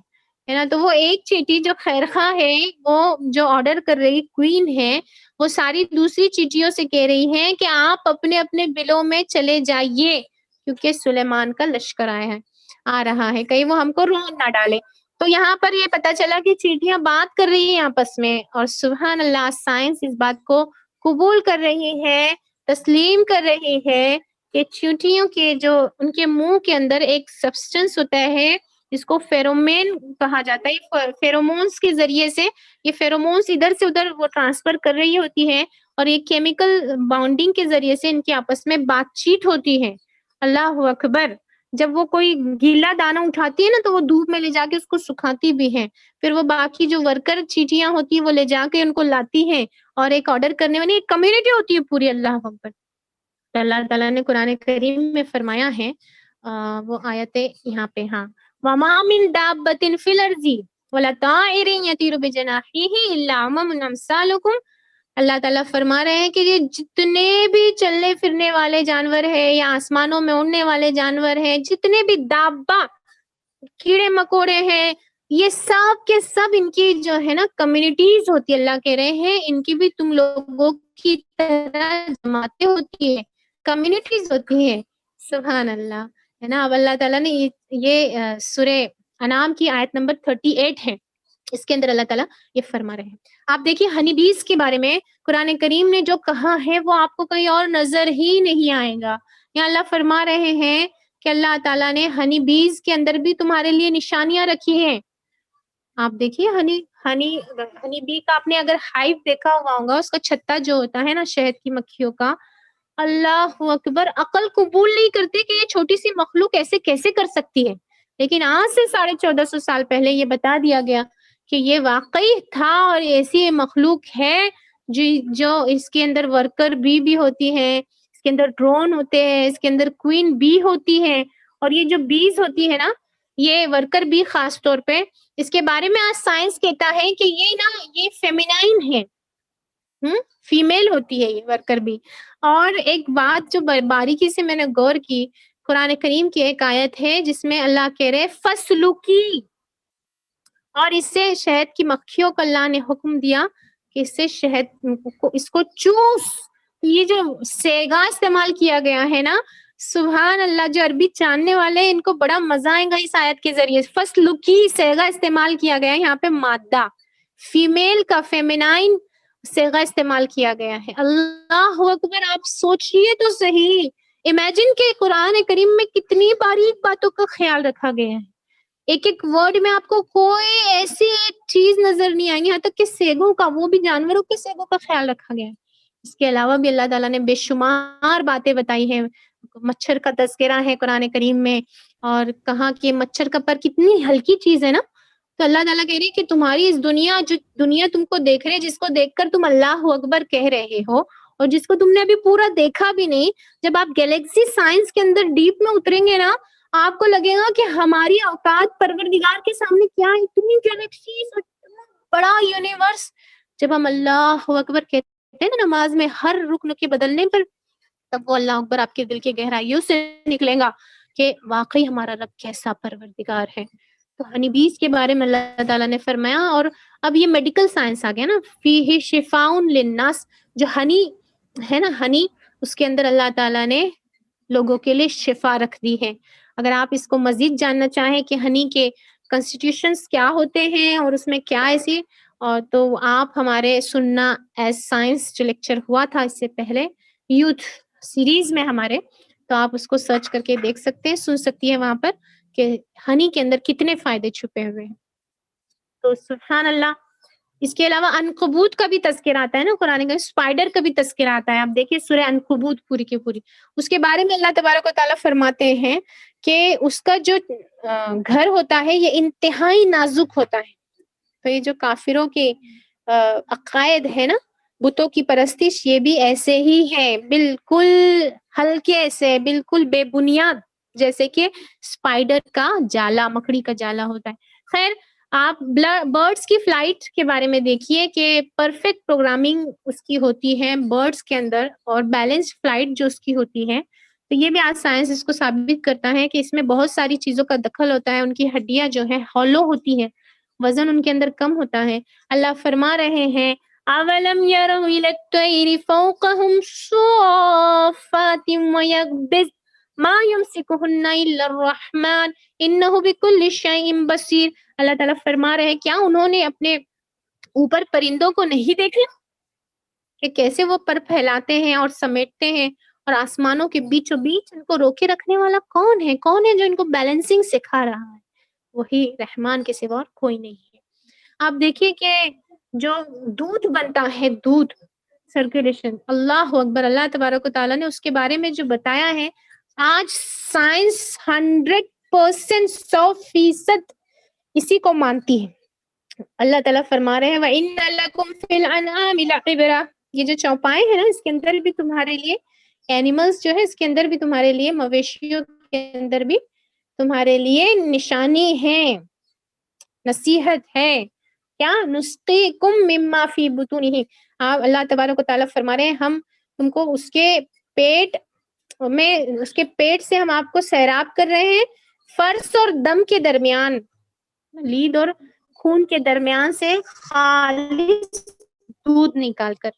نا. تو وہ ایک چیٹی جو خیرخواہ ہے، وہ جو آرڈر کر رہی کوئین ہے، وہ ساری دوسری چیٹیوں سے کہہ رہی ہیں کہ آپ اپنے اپنے بلوں میں چلے جائیے کیونکہ سلیمان کا لشکر آ رہا ہے، کہیں وہ ہم کو روند نہ ڈالے. تو یہاں پر یہ پتا چلا کہ چیٹیاں بات کر رہی ہیں آپس میں، اور سبحان اللہ سائنس اس بات کو قبول کر رہی ہے، تسلیم کر رہی ہے کہ چیونٹیوں کے جو ان کے منہ کے اندر ایک سبسٹنس ہوتا ہے جس کو فیرومین کہا جاتا ہے. فیرومونس کے ذریعے سے یہ فیرومونس ادھر سے ادھر وہ ٹرانسفر کر رہی ہوتی ہے، اور یہ کیمیکل باؤنڈنگ کے ذریعے سے ان کے آپس میں بات چیت ہوتی ہے. اللہ اکبر. جب وہ کوئی گیلا دانہ اٹھاتی ہے نا تو وہ دھوپ میں لے جا کے اس کو سکھاتی بھی ہے، پھر وہ باقی جو ورکر چیٹیاں ہوتی ہیں وہ لے جا کے ان کو لاتی ہیں، اور ایک آرڈر کرنے والی ایک کمیونٹی ہوتی ہے پوری. اللہ اکبر. تو اللہ تعالیٰ نے قرآن کریم میں فرمایا ہے وہ آیتیں یہاں پہ ہاں وَمَا مِن دَابَّةٍ فِي الْأَرْضِ وَلَا طَائِرٍ يَطِيرُ بِجَنَاحِهِ إِلَّا أُمَمٌ أَمْثَالُكُمْ. اللہ تعالیٰ فرما رہے ہیں کہ یہ جتنے بھی چلنے پھرنے والے جانور ہیں یا آسمانوں میں اڑنے والے جانور ہیں، جتنے بھی دابا کیڑے مکوڑے ہیں، یہ سب کے سب ان کی جو ہے نا کمیونٹیز ہوتی ہے. اللہ کہہ رہے ہیں ان کی بھی تم لوگوں کی طرح جماعتیں ہوتی ہیں، کمیونٹیز ہوتی ہیں. سبحان اللہ ہے نا. اب اللہ تعالیٰ نے یہ سورہ انعام کی آیت نمبر 38 ہے، اس کے اندر اللہ تعالیٰ یہ فرما رہے ہیں. آپ دیکھیے ہنی بیز کے بارے میں قرآن کریم نے جو کہا ہے وہ آپ کو کہیں اور نظر ہی نہیں آئے گا. یہاں اللہ فرما رہے ہیں کہ اللہ تعالیٰ نے ہنی بیز کے اندر بھی تمہارے لیے نشانیاں رکھی ہیں. آپ دیکھیے ہنی بی کا آپ نے اگر ہائیو دیکھا ہوا ہوگا، اس کا چھتا جو ہوتا ہے نا شہد کی مکھیوں کا، اللہ اکبر. عقل قبول نہیں کرتے کہ یہ چھوٹی سی مخلوق ایسے کیسے کر سکتی ہے، لیکن آج سے 1450 سال پہلے یہ بتا دیا گیا کہ یہ واقعی تھا، اور ایسی مخلوق ہے جو اس کے اندر ورکر بھی ہوتی ہے، اس کے اندر ڈرون ہوتے ہیں، اس کے اندر کوئین بی ہوتی ہے. اور یہ جو بیز ہوتی ہے نا، یہ ورکر بھی خاص طور پہ اس کے بارے میں آج سائنس کہتا ہے کہ یہ فیمینائن ہے، فیمیل ہوتی ہے یہ ورکر بھی. اور ایک بات جو باریکی سے میں نے غور کی، قرآن کریم کی ایک آیت ہے جس میں اللہ کہہ رہے فَسْلُكِي، اور اس سے شہد کی مکھیوں کو اللہ نے حکم دیا کہ اس سے شہد اس کو چوس. یہ جو سیگا استعمال کیا گیا ہے نا، سبحان اللہ، جو عربی جاننے والے ان کو بڑا مزہ آئے گا اس آیت کے ذریعے. فَسْلُكِي سیگا استعمال کیا گیا ہے یہاں پہ، مادہ فیمیل کا فیمینائن صیغہ استعمال کیا گیا ہے. اللہ اکبر. آپ سوچئے تو صحیح، امیجن کہ قرآن کریم میں کتنی باریک باتوں کا خیال رکھا گیا ہے. ایک ایک ورڈ میں آپ کو کوئی ایسی ایک چیز نظر نہیں آئیں گی، یہاں تک کہ سیگوں کا، وہ بھی جانوروں کے سیگوں کا خیال رکھا گیا ہے. اس کے علاوہ بھی اللہ تعالیٰ نے بے شمار باتیں بتائی ہیں. مچھر کا تذکرہ ہے قرآن کریم میں، اور کہا کہ مچھر کا پر کتنی ہلکی چیز ہے نا. تو اللہ تعالیٰ کہہ رہی ہے کہ تمہاری اس جو دنیا تم کو دیکھ رہے، جس کو دیکھ کر تم اللہ اکبر کہہ رہے ہو، اور جس کو تم نے ابھی پورا دیکھا بھی نہیں، جب آپ گیلیکسی سائنس کے اندر ڈیپ میں اتریں گے نا، آپ کو لگے گا کہ ہماری اوقات پروردگار کے سامنے کیا ہے. اتنی گیلیکسیز، اتنا بڑا یونیورس. جب ہم اللہ اکبر کہتے ہیں نا نماز میں ہر رکن کے بدلنے پر، تب وہ اللہ اکبر آپ کے دل کی گہرائیوں سے نکلے گا کہ واقعی ہمارا رب کیسا پروردگار ہے. تو ہنی بیز کے بارے میں اللہ تعالیٰ نے فرمایا. اور اب یہ میڈیکل سائنس آ گیا نا، فیہ شفاء للناس. جو ہنی ہے نا، ہنی، اس کے اندر اللہ تعالیٰ نے لوگوں کے لیے شفا رکھ دی ہے. اگر آپ اس کو مزید جاننا چاہیں کہ ہنی کے کنسٹیٹیوشنز کیا ہوتے ہیں اور اس میں کیا ایسی، اور تو آپ ہمارے سننا ایز سائنس جو لیکچر ہوا تھا اس سے پہلے یوتھ سیریز میں ہمارے، تو آپ اس کو سرچ کر کے دیکھ سکتے ہیں، سن سکتی ہیں وہاں پر کہ ہنی کے اندر کتنے فائدے چھپے ہوئے ہیں. تو سبحان اللہ. اس کے علاوہ عنکبوت کا بھی تذکرہ آتا ہے نا قرآن کا، اسپائڈر کا بھی تذکرہ آتا ہے. آپ دیکھیے سورہ عنکبوت پوری کی پوری، اس کے بارے میں اللہ تبارک و تعالیٰ فرماتے ہیں کہ اس کا جو گھر ہوتا ہے یہ انتہائی نازک ہوتا ہے. تو یہ جو کافروں کے عقائد ہے نا، بتوں کی پرستش، یہ بھی ایسے ہی ہے، بالکل ہلکے سے، بالکل بے بنیاد، جیسے کہ اسپائڈر کا جالا، مکڑی کا جالا ہوتا ہے. خیر، آپ برڈس کی فلائٹ کے بارے میں دیکھیے کہ پرفیکٹ پروگرامنگ اس کی ہوتی ہے برڈس کے اندر، اور بیلنس فلائٹ جو اس کی ہوتی ہے. تو یہ بھی آج سائنس اس کو ثابت کرتا ہے کہ اس میں بہت ساری چیزوں کا دخل ہوتا ہے. ان کی ہڈیاں جو ہے ہالو ہوتی ہے، وزن ان کے اندر کم ہوتا ہے. اللہ فرما رہے ہیں اولم يروا الى الطير فوقهم صافات ويقبض ما يمسكهن الا الرحمن انه بكل شيء بصير. اللہ تعالیٰ فرما رہے ہیں کیا انہوں نے اپنے اوپر پرندوں کو نہیں دیکھا کہ کیسے وہ پر پھیلاتے ہیں اور سمیٹتے ہیں، اور آسمانوں کے بیچوں بیچ ان کو روکے رکھنے والا کون ہے؟ کون ہے جو ان کو بیلنسنگ سکھا رہا ہے؟ وہی رحمان کے سوا کوئی نہیں ہے. آپ دیکھیے کہ جو دودھ بنتا ہے، دودھ سرکولیشن، اللہ اکبر، اللہ تبارک و تعالیٰ نے اس کے بارے میں جو بتایا ہے، آج سائنس 100%، 100% اسی کو مانتی ہے. اللہ تعالیٰ فرما رہے ہیں وَإِنَّ لَكُمْ فِي الْأَنْعَامِ لَعِبْرَةً. یہ جو چوپائے ہیں نا، اس کے اندر بھی تمہارے لیے، اینیملز جو ہے اس کے اندر بھی تمہارے لیے، مویشیوں کے اندر بھی تمہارے لیے نشانی ہے، نصیحت ہے. کیا؟ نسقیکم مما فی بطونہ. آپ اللہ تبارک و تعالیٰ فرما رہے ہیں ہم تم کو اس کے پیٹ میں، اس کے پیٹ سے ہم آپ کو سیراب کر رہے ہیں، فرس اور دم کے درمیان، لید اور خون کے درمیان سے خالص دودھ نکال کر.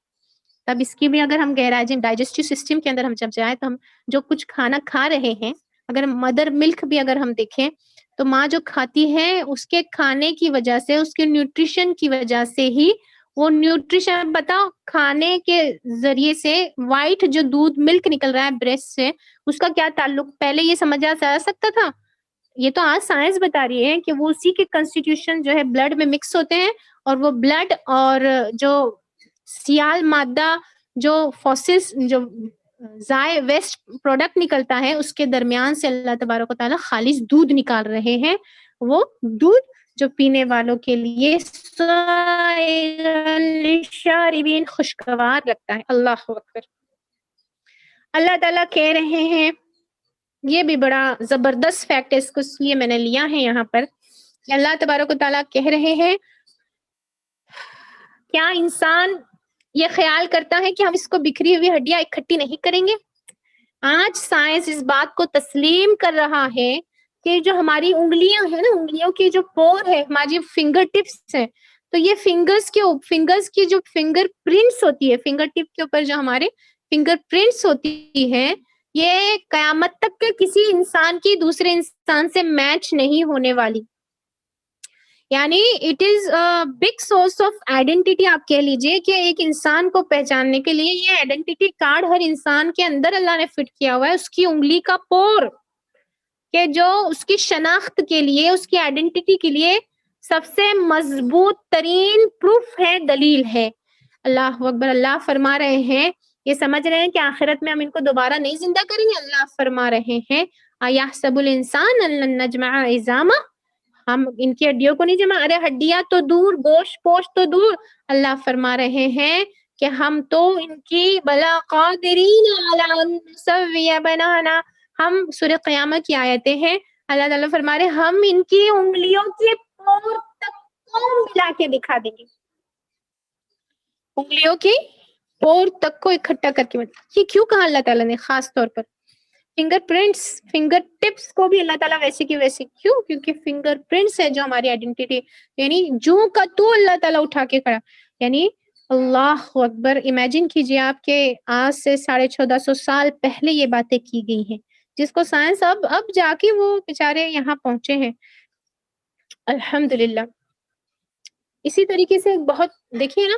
تب اس کی بھی اگر ہم گہرائی ڈائجسٹو سسٹم کے اندر ہم جب جائیں تو ہم جو کچھ کھانا کھا رہے ہیں، اگر مدر ملک بھی اگر ہم دیکھیں تو ماں جو کھاتی ہے اس کے کھانے کی وجہ سے، اس کے نیوٹریشن کی وجہ سے ہی وہ نیوٹریشن، بتاؤ کھانے کے ذریعے سے وائٹ جو دودھ ملک نکل رہا ہے بریسٹ سے، اس کا کیا تعلق؟ پہلے یہ سمجھا جا سکتا تھا؟ یہ تو آج سائنس بتا رہی ہے کہ وہ اسی کے کنسٹیٹیوشن جو ہے بلڈ میں مکس ہوتے ہیں، اور وہ بلڈ اور جو سیال مادہ، جو فوسس، جو ضائع ویسٹ پروڈکٹ نکلتا ہے، اس کے درمیان سے اللہ تبارک و تعالیٰ خالص دودھ نکال رہے ہیں. وہ دودھ جو پینے والوں کے لیے للشاربین خوشگوار لگتا ہے. اللہ اکبر. اللہ تعالیٰ کہہ رہے ہیں، یہ بھی بڑا زبردست فیکٹ ہے، اس کو لیے میں نے لیا ہے یہاں پر، کہ اللہ تبارک و تعالیٰ کہہ رہے ہیں کیا انسان یہ خیال کرتا ہے کہ ہم اس کو بکھری ہوئی ہڈیاں اکٹھی نہیں کریں گے؟ آج سائنس اس بات کو تسلیم کر رہا ہے کہ جو ہماری انگلیاں ہیں نا، انگلیوں کی جو پور ہے، ہماری فنگر ٹپس ہے، تو یہ فنگرز کی جو فنگر پرنٹس ہوتی ہے، فنگر ٹپ کے اوپر جو ہمارے فنگر پرنٹس ہوتی ہے، یہ قیامت تک کے کسی انسان کی دوسرے انسان سے میچ نہیں ہونے والی. یعنی it is big source of identity. آپ کہہ لیجئے کہ ایک انسان کو پہچاننے کے لیے یہ آئیڈینٹی کارڈ ہر انسان کے اندر اللہ نے فٹ کیا ہوا ہے، اس کی انگلی کا پور، کہ جو اس کی شناخت کے لیے، اس کی آئیڈینٹی کے لیے سب سے مضبوط ترین پروف ہے، دلیل ہے. اللہ اکبر. اللہ فرما رہے ہیں، یہ سمجھ رہے ہیں کہ آخرت میں ہم ان کو دوبارہ نہیں زندہ کریں گے. اللہ فرما رہے ہیں اَيَحْسَبُ الْإِنسَانُ أَن لَّن نَّجْمَعَ عِظَامَهُ. ہم ان کی ہڈیوں کو نہیں جمع، ارے ہڈیاں تو دور، گوشت پوشت تو دور. اللہ فرما رہے ہیں کہ ہم تو ان کی بلا قادرین علی ان نسوی بنانا. ہم سورہ قیامت کی آیتیں ہیں، اللہ تعالیٰ فرما رہے ہیں ہم ان کی انگلیوں کے پور تک کو ملا کے دکھا دیں گے. انگلیوں کی پور تک کو اکٹھا کر کے. یہ کیوں کہا اللہ تعالیٰ نے خاص طور پر؟ فنگر پرنٹس، فنگر ٹپس کو بھی اللہ تعالیٰ ویسے کی ویسے کیوں؟ کیونکہ فنگر پرنٹس ہے جو ہماری آئیڈینٹی، یعنی جو کا تو اللہ تعالیٰ اٹھا کے کھڑا. یعنی اللہ اکبر. امیجن کیجئے آپ کے آج سے 1450 سال پہلے یہ باتیں کی گئی ہیں، جس کو سائنس اب جا کے وہ بیچارے یہاں پہنچے ہیں، الحمدللہ. اسی طریقے سے بہت دیکھیے نا،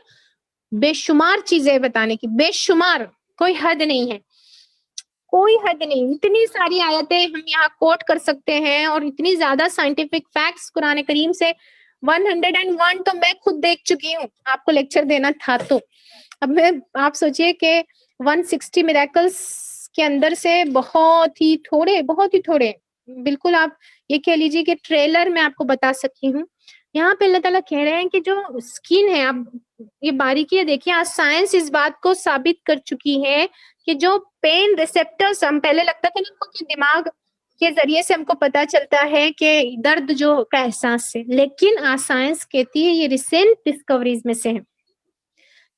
بے شمار چیزیں بتانے کی، بے شمار، کوئی حد نہیں ہے، کوئی حد نہیں. اتنی ساری آیتیں ہم یہاں کوٹ کر سکتے ہیں، اور اتنی زیادہ سائنٹیفک فیکٹس قرآن کریم سے 101 تو میں خود دیکھ چکی ہوں, آپ کو لیکچر دینا تھا تو. اب میں آپ سوچئے کہ 160 میریکلز کے اندر سے بہت ہی تھوڑے بالکل آپ یہ کہہ لیجیے کہ ٹریلر میں آپ کو بتا سکتی ہوں. یہاں پہ اللہ تعالیٰ کہہ رہے ہیں کہ جو اسکن ہے, اب یہ باریکی ہے, دیکھیے آج سائنس اس بات کو ثابت کر چکی ہے کہ جو پین ریسپٹرز, ہم پہلے لگتا تھا نا کہ دماغ کے ذریعے سے ہم کو پتا چلتا ہے کہ درد جو کا احساس ہے, لیکن آج سائنس کہتی ہے, یہ ریسنٹ ڈسکوریز میں سے ہے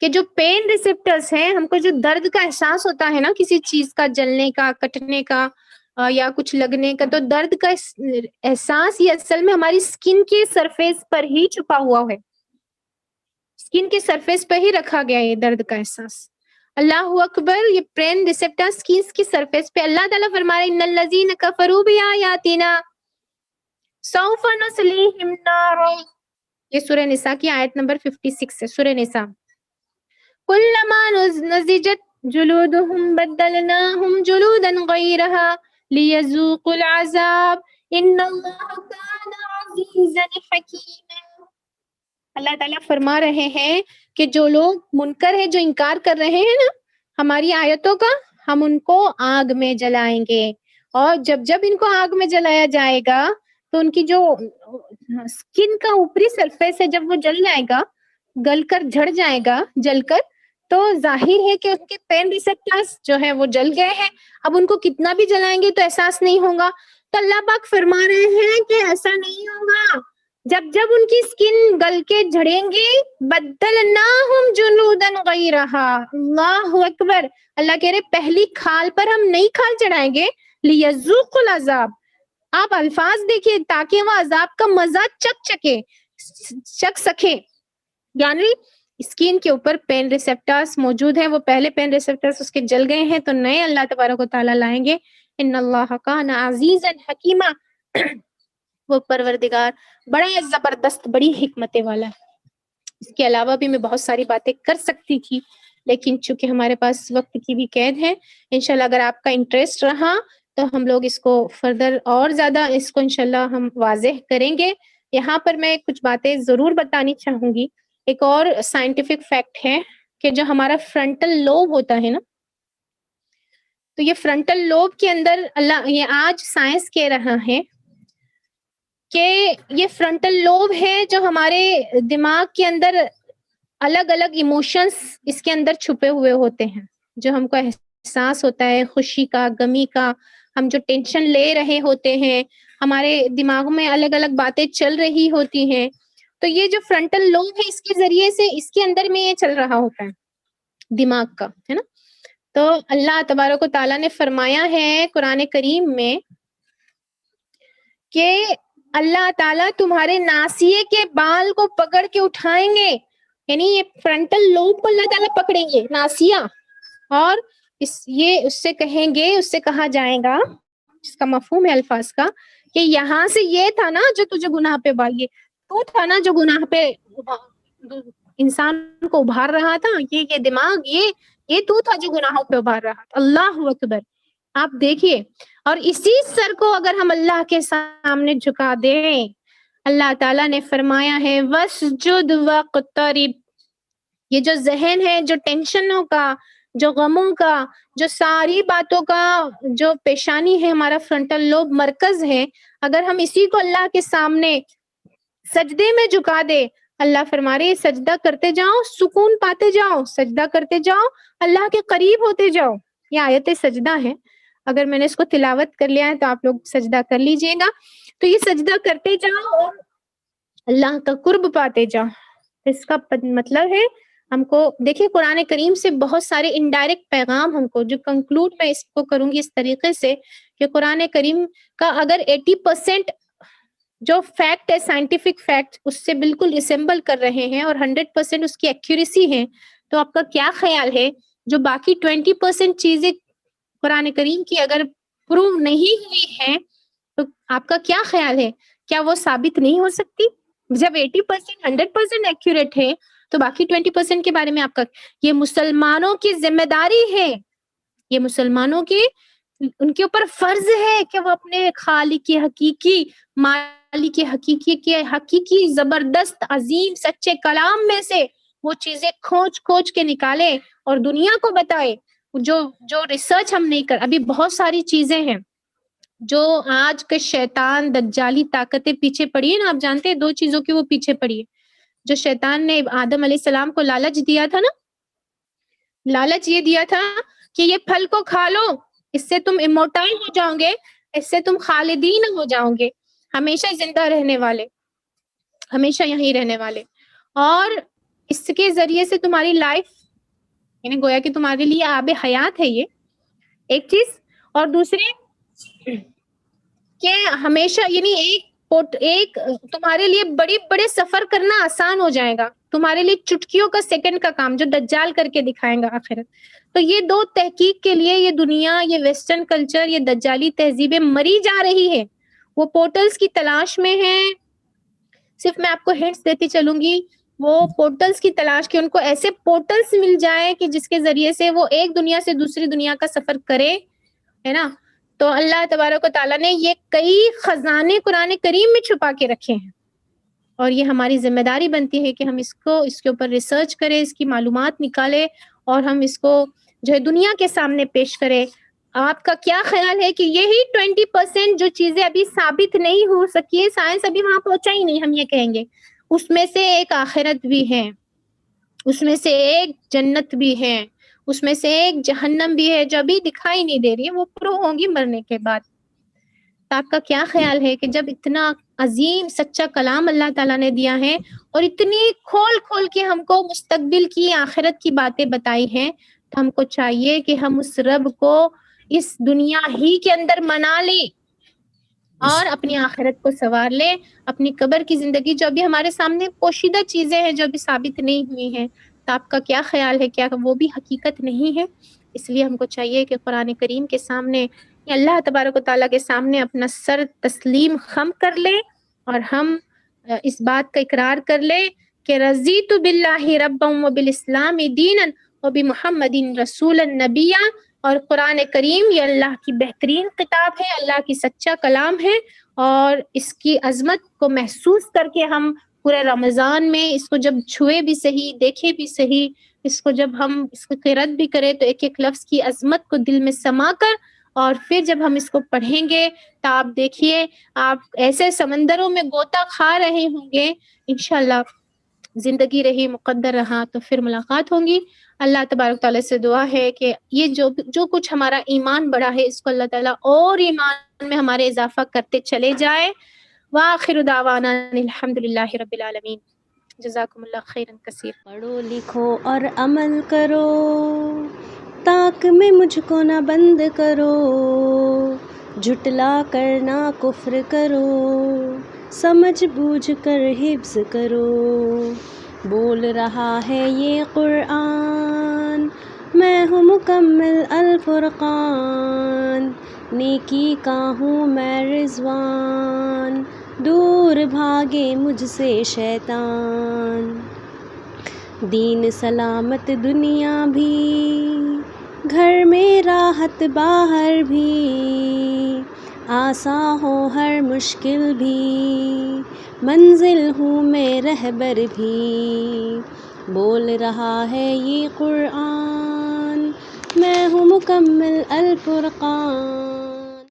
کہ جو پین ریسپٹرز ہیں, ہم کو جو درد کا احساس ہوتا ہے نا کسی چیز کا جلنے کا, کٹنے کا یا کچھ لگنے کا, تو درد کا احساس یہ اصل میں ہماری اسکن کے سرفیس پر ہی چھپا ہوا ہے, اسکن کے سرفیس پہ ہی رکھا گیا ہے یہ درد کا احساس. اللہ اکبر, یہ پین ریسپٹر اسکن کی سرفیس پہ. اللہ تعالیٰ فرما رہے ہیں ان الذین کفروا بآیاتنا سوف نصلیہم نارا, یہ سورہ نساء کی آیت نمبر 56 ہے, سورہ نساء. کلما نضجت جلودهم بدلناهم جلودا غیرها لیذوقوا العذاب ان اللہ کان عزیزا حکیما. اللہ تعالیٰ فرما رہے ہیں کہ جو لوگ منکر ہے, جو انکار کر رہے ہیں نا ہماری آیتوں کا, ہم ان کو آگ میں جلائیں گے, اور جب ان کو آگ میں جلایا جائے گا تو ان کی جو اسکن کا اوپری سرفیس ہے, جب وہ جل جائے گا, گل کر جھڑ جائے گا, جل کر, تو ظاہر ہے کہ ان کے پین ریسپٹرز جو ہے وہ جل گئے ہیں. اب ان کو کتنا بھی جلائیں گے تو احساس نہیں ہوگا. تو اللہ پاک فرما رہے ہیں کہ ایسا نہیں ہوگا, جب ان کی اسکن گل کے جھڑیں گی, بدلناہم جلودا غیرہا. اللہ اکبر, اللہ کہہ رہے پہلی کھال پر ہم نئی کھال چڑھائیں گے, لیذوقوا العذاب. آپ الفاظ دیکھیے, تاکہ وہ عذاب کا مزہ چکھ سکے. یعنی اسکن کے اوپر پین ریسپٹرز موجود ہیں, وہ پہلے پین ریسپٹرز اس کے جل گئے ہیں, تو نئے اللہ تبارک و تعالیٰ لائیں گے. ان اللہ کان عزیزا حکیما, وہ پروردگار بڑا زبردست, بڑی حکمت والا ہے. اس کے علاوہ بھی میں بہت ساری باتیں کر سکتی تھی, لیکن چونکہ ہمارے پاس وقت کی بھی قید ہے, انشاءاللہ اگر آپ کا انٹرسٹ رہا تو ہم لوگ اس کو فردر اور زیادہ اس کو انشاءاللہ ہم واضح کریں گے. یہاں پر میں کچھ باتیں ضرور بتانی چاہوں گی. ایک اور سائنٹیفک فیکٹ ہے کہ جو ہمارا فرنٹل لوب ہوتا ہے نا, تو یہ فرنٹل لوب کے اندر اللہ, یہ آج سائنس کہہ رہا ہے کہ یہ فرنٹل لوب ہے جو ہمارے دماغ کے اندر الگ الگ ایموشنز اس کے اندر چھپے ہوئے ہوتے ہیں, جو ہم کو احساس ہوتا ہے خوشی کا, غمی کا, ہم جو ٹینشن لے رہے ہوتے ہیں, ہمارے دماغ میں الگ الگ باتیں چل رہی ہوتی ہیں. تو یہ جو فرنٹل لوب ہے, اس کے ذریعے سے اس کے اندر میں یہ چل رہا ہوتا ہے دماغ کا, ہے نا. تو اللہ تبارک و تعالیٰ نے فرمایا ہے قرآن کریم میں کہ اللہ تعالیٰ تمہارے ناسیے کے بال کو پکڑ کے اٹھائیں گے, یعنی یہ فرنٹل لوب کو اللہ تعالیٰ پکڑیں گے, ناسیہ, اور اس سے کہیں گے, اس سے کہا جائے گا, اس کا مفہوم ہے الفاظ کا, کہ یہاں سے یہ تھا نا جو تجھے گناہ پہ یہ تو تھا نا جو گناہ پہ انسان کو ابھار رہا تھا, یہ دماغ, یہ تو تھا جو گناہوں پہ ابھار رہا تھا. اللہ اکبر, آپ دیکھیے. اور اسی سر کو اگر ہم اللہ کے سامنے جھکا دیں, اللہ تعالیٰ نے فرمایا ہے وَاسْجُدْ وَاقْتَرِبْ. یہ جو ذہن ہے, جو ٹینشنوں کا, جو غموں کا, جو ساری باتوں کا جو پیشانی ہے, ہمارا فرنٹل لوب مرکز ہے, اگر ہم اسی کو اللہ کے سامنے سجدے میں جھکا دے, اللہ فرما رہے سجدہ کرتے جاؤ, سکون پاتے جاؤ, سجدہ کرتے جاؤ, اللہ کے قریب ہوتے جاؤ. یہ آیت سجدہ ہے, اگر میں نے اس کو تلاوت کر لیا ہے تو آپ لوگ سجدہ کر لیجئے گا. تو یہ سجدہ کرتے جاؤ اور اللہ کا قرب پاتے جاؤ. اس کا مطلب ہے ہم کو دیکھیں قرآن کریم سے بہت سارے انڈائریکٹ پیغام ہم کو, جو کنکلوڈ میں اس کو کروں گی اس طریقے سے کہ قرآن کریم کا اگر 80% جو فیکٹ ہے, سائنٹیفک فیکٹ, اس سے بالکل ریسمبل کر رہے ہیں اور 100% اس کی ایکوریسی ہے, تو آپ کا کیا خیال ہے جو باقی 20% چیزیں قرآن کریم کی اگر پروو نہیں ہوئی ہیں, تو آپ کا کیا خیال ہے, کیا وہ ثابت نہیں ہو سکتی؟ جب 80% 100% ایکوریٹ ہے تو باقی 20% کے بارے میں آپ کا, یہ مسلمانوں کی ذمہ داری ہے, یہ مسلمانوں کی ان کے اوپر فرض ہے کہ وہ اپنے خالق کی حقیقی، مالک کی حقیقی کے حقیقی زبردست عظیم سچے کلام میں سے وہ چیزیں کھوج کھوج کے نکالے اور دنیا کو بتائے. جو ریسرچ ہم نہیں کر، ابھی بہت ساری چیزیں ہیں جو آج کے شیطان دجالی طاقتیں پیچھے پڑی ہے نا. آپ جانتے ہیں 2 چیزوں کی وہ پیچھے پڑی ہے. جو شیطان نے آدم علیہ السلام کو لالچ دیا تھا نا، لالچ یہ دیا تھا کہ یہ پھل کو کھا لو، اس سے تم امورٹل ہو جاؤ گے، اس سے تم خالدین ہو جاؤ گے، ہمیشہ زندہ رہنے والے، ہمیشہ یہیں رہنے والے، اور اس کے ذریعے سے تمہاری لائف، یعنی گویا کہ تمہارے لیے آب حیات ہے یہ ایک چیز. اور دوسری کہ ہمیشہ یعنی ایک تمہارے لیے بڑے سفر کرنا آسان ہو جائے گا، تمہارے لیے چٹکیوں کا سیکنڈ کا کام جو دجال کر کے دکھائیں گا آخرت. تو یہ 2 تحقیق کے لیے یہ دنیا، یہ ویسٹرن کلچر، یہ دجالی تہذیبیں مری جا رہی ہے. وہ پورٹلز کی تلاش میں ہیں. صرف میں آپ کو ہنٹس دیتی چلوں گی، وہ پورٹلز کی تلاش کی، ان کو ایسے پورٹلز مل جائے کہ جس کے ذریعے سے وہ ایک دنیا سے دوسری دنیا کا سفر کرے، ہے نا. تو اللہ تبارک و تعالیٰ نے یہ کئی خزانے قرآن کریم میں چھپا کے رکھے ہیں، اور یہ ہماری ذمہ داری بنتی ہے کہ ہم اس کے اوپر ریسرچ کریں، اس کی معلومات نکالیں، اور ہم اس کو جو ہے دنیا کے سامنے پیش کریں. آپ کا کیا خیال ہے کہ یہی 20% جو چیزیں ابھی ثابت نہیں ہو سکی ہے، سائنس ابھی وہاں پہنچا ہی نہیں، ہم یہ کہیں گے اس میں سے ایک آخرت بھی ہے، اس میں سے ایک جنت بھی ہے، اس میں سے ایک جہنم بھی ہے جو ابھی دکھائی نہیں دے رہی ہے، وہ پرو ہوں گی مرنے کے بعد. تو آپ کا کیا خیال ہے کہ جب اتنا عظیم سچا کلام اللہ تعالیٰ نے دیا ہے اور اتنی کھول کھول کے ہم کو مستقبل کی، آخرت کی باتیں بتائی ہیں، تو ہم کو چاہیے کہ ہم اس رب کو اس دنیا ہی کے اندر منا لیں اور اپنی آخرت کو سنوار لیں، اپنی قبر کی زندگی جو ابھی ہمارے سامنے پوشیدہ چیزیں ہیں جو ابھی ثابت نہیں ہوئی ہیں. تو آپ کا کیا خیال ہے، کیا وہ بھی حقیقت نہیں ہے؟ اس لیے ہم کو چاہیے کہ قرآن کریم کے سامنے، اللہ تبارک و تعالیٰ کے سامنے اپنا سر تسلیم خم کر لے، اور ہم اس بات کا اقرار کر لے کہ رضیت باللہ ربا وبالاسلام دینا وبمحمد رسولا نبیا. اور قرآن کریم یہ اللہ کی بہترین کتاب ہے، اللہ کی سچا کلام ہے، اور اس کی عظمت کو محسوس کر کے ہم پورے رمضان میں اس کو جب چھوئے بھی صحیح، دیکھے بھی صحیح، اس کو جب ہم اس کو قرأت بھی کریں تو ایک ایک لفظ کی عظمت کو دل میں سما کر، اور پھر جب ہم اس کو پڑھیں گے تو آپ دیکھیے آپ ایسے سمندروں میں غوطہ کھا رہے ہوں گے. انشاءاللہ زندگی رہی، مقدر رہا تو پھر ملاقات ہوں گی. اللہ تبارک تعالیٰ سے دعا ہے کہ یہ جو کچھ ہمارا ایمان بڑھا ہے اس کو اللہ تعالیٰ اور ایمان میں ہمارے اضافہ کرتے چلے جائے. وآخر دعوانا الحمدللہ رب العالمین. جزاکم اللہ خیرا کثیر. پڑھو لکھو اور عمل کرو، تاک میں مجھ کو نہ بند کرو، جھٹلا کر نہ کفر کرو، سمجھ بوجھ کر حفظ کرو. بول رہا ہے یہ قرآن، میں ہوں مکمل الفرقان، نیکی کا ہوں میں رضوان، دور بھاگے مجھ سے شیطان. دین سلامت دنیا بھی، گھر میں راحت باہر بھی، آساں ہو ہر مشکل بھی، منزل ہوں میں رہبر بھی. بول رہا ہے یہ قرآن، میں ہوں مکمل الفرقان.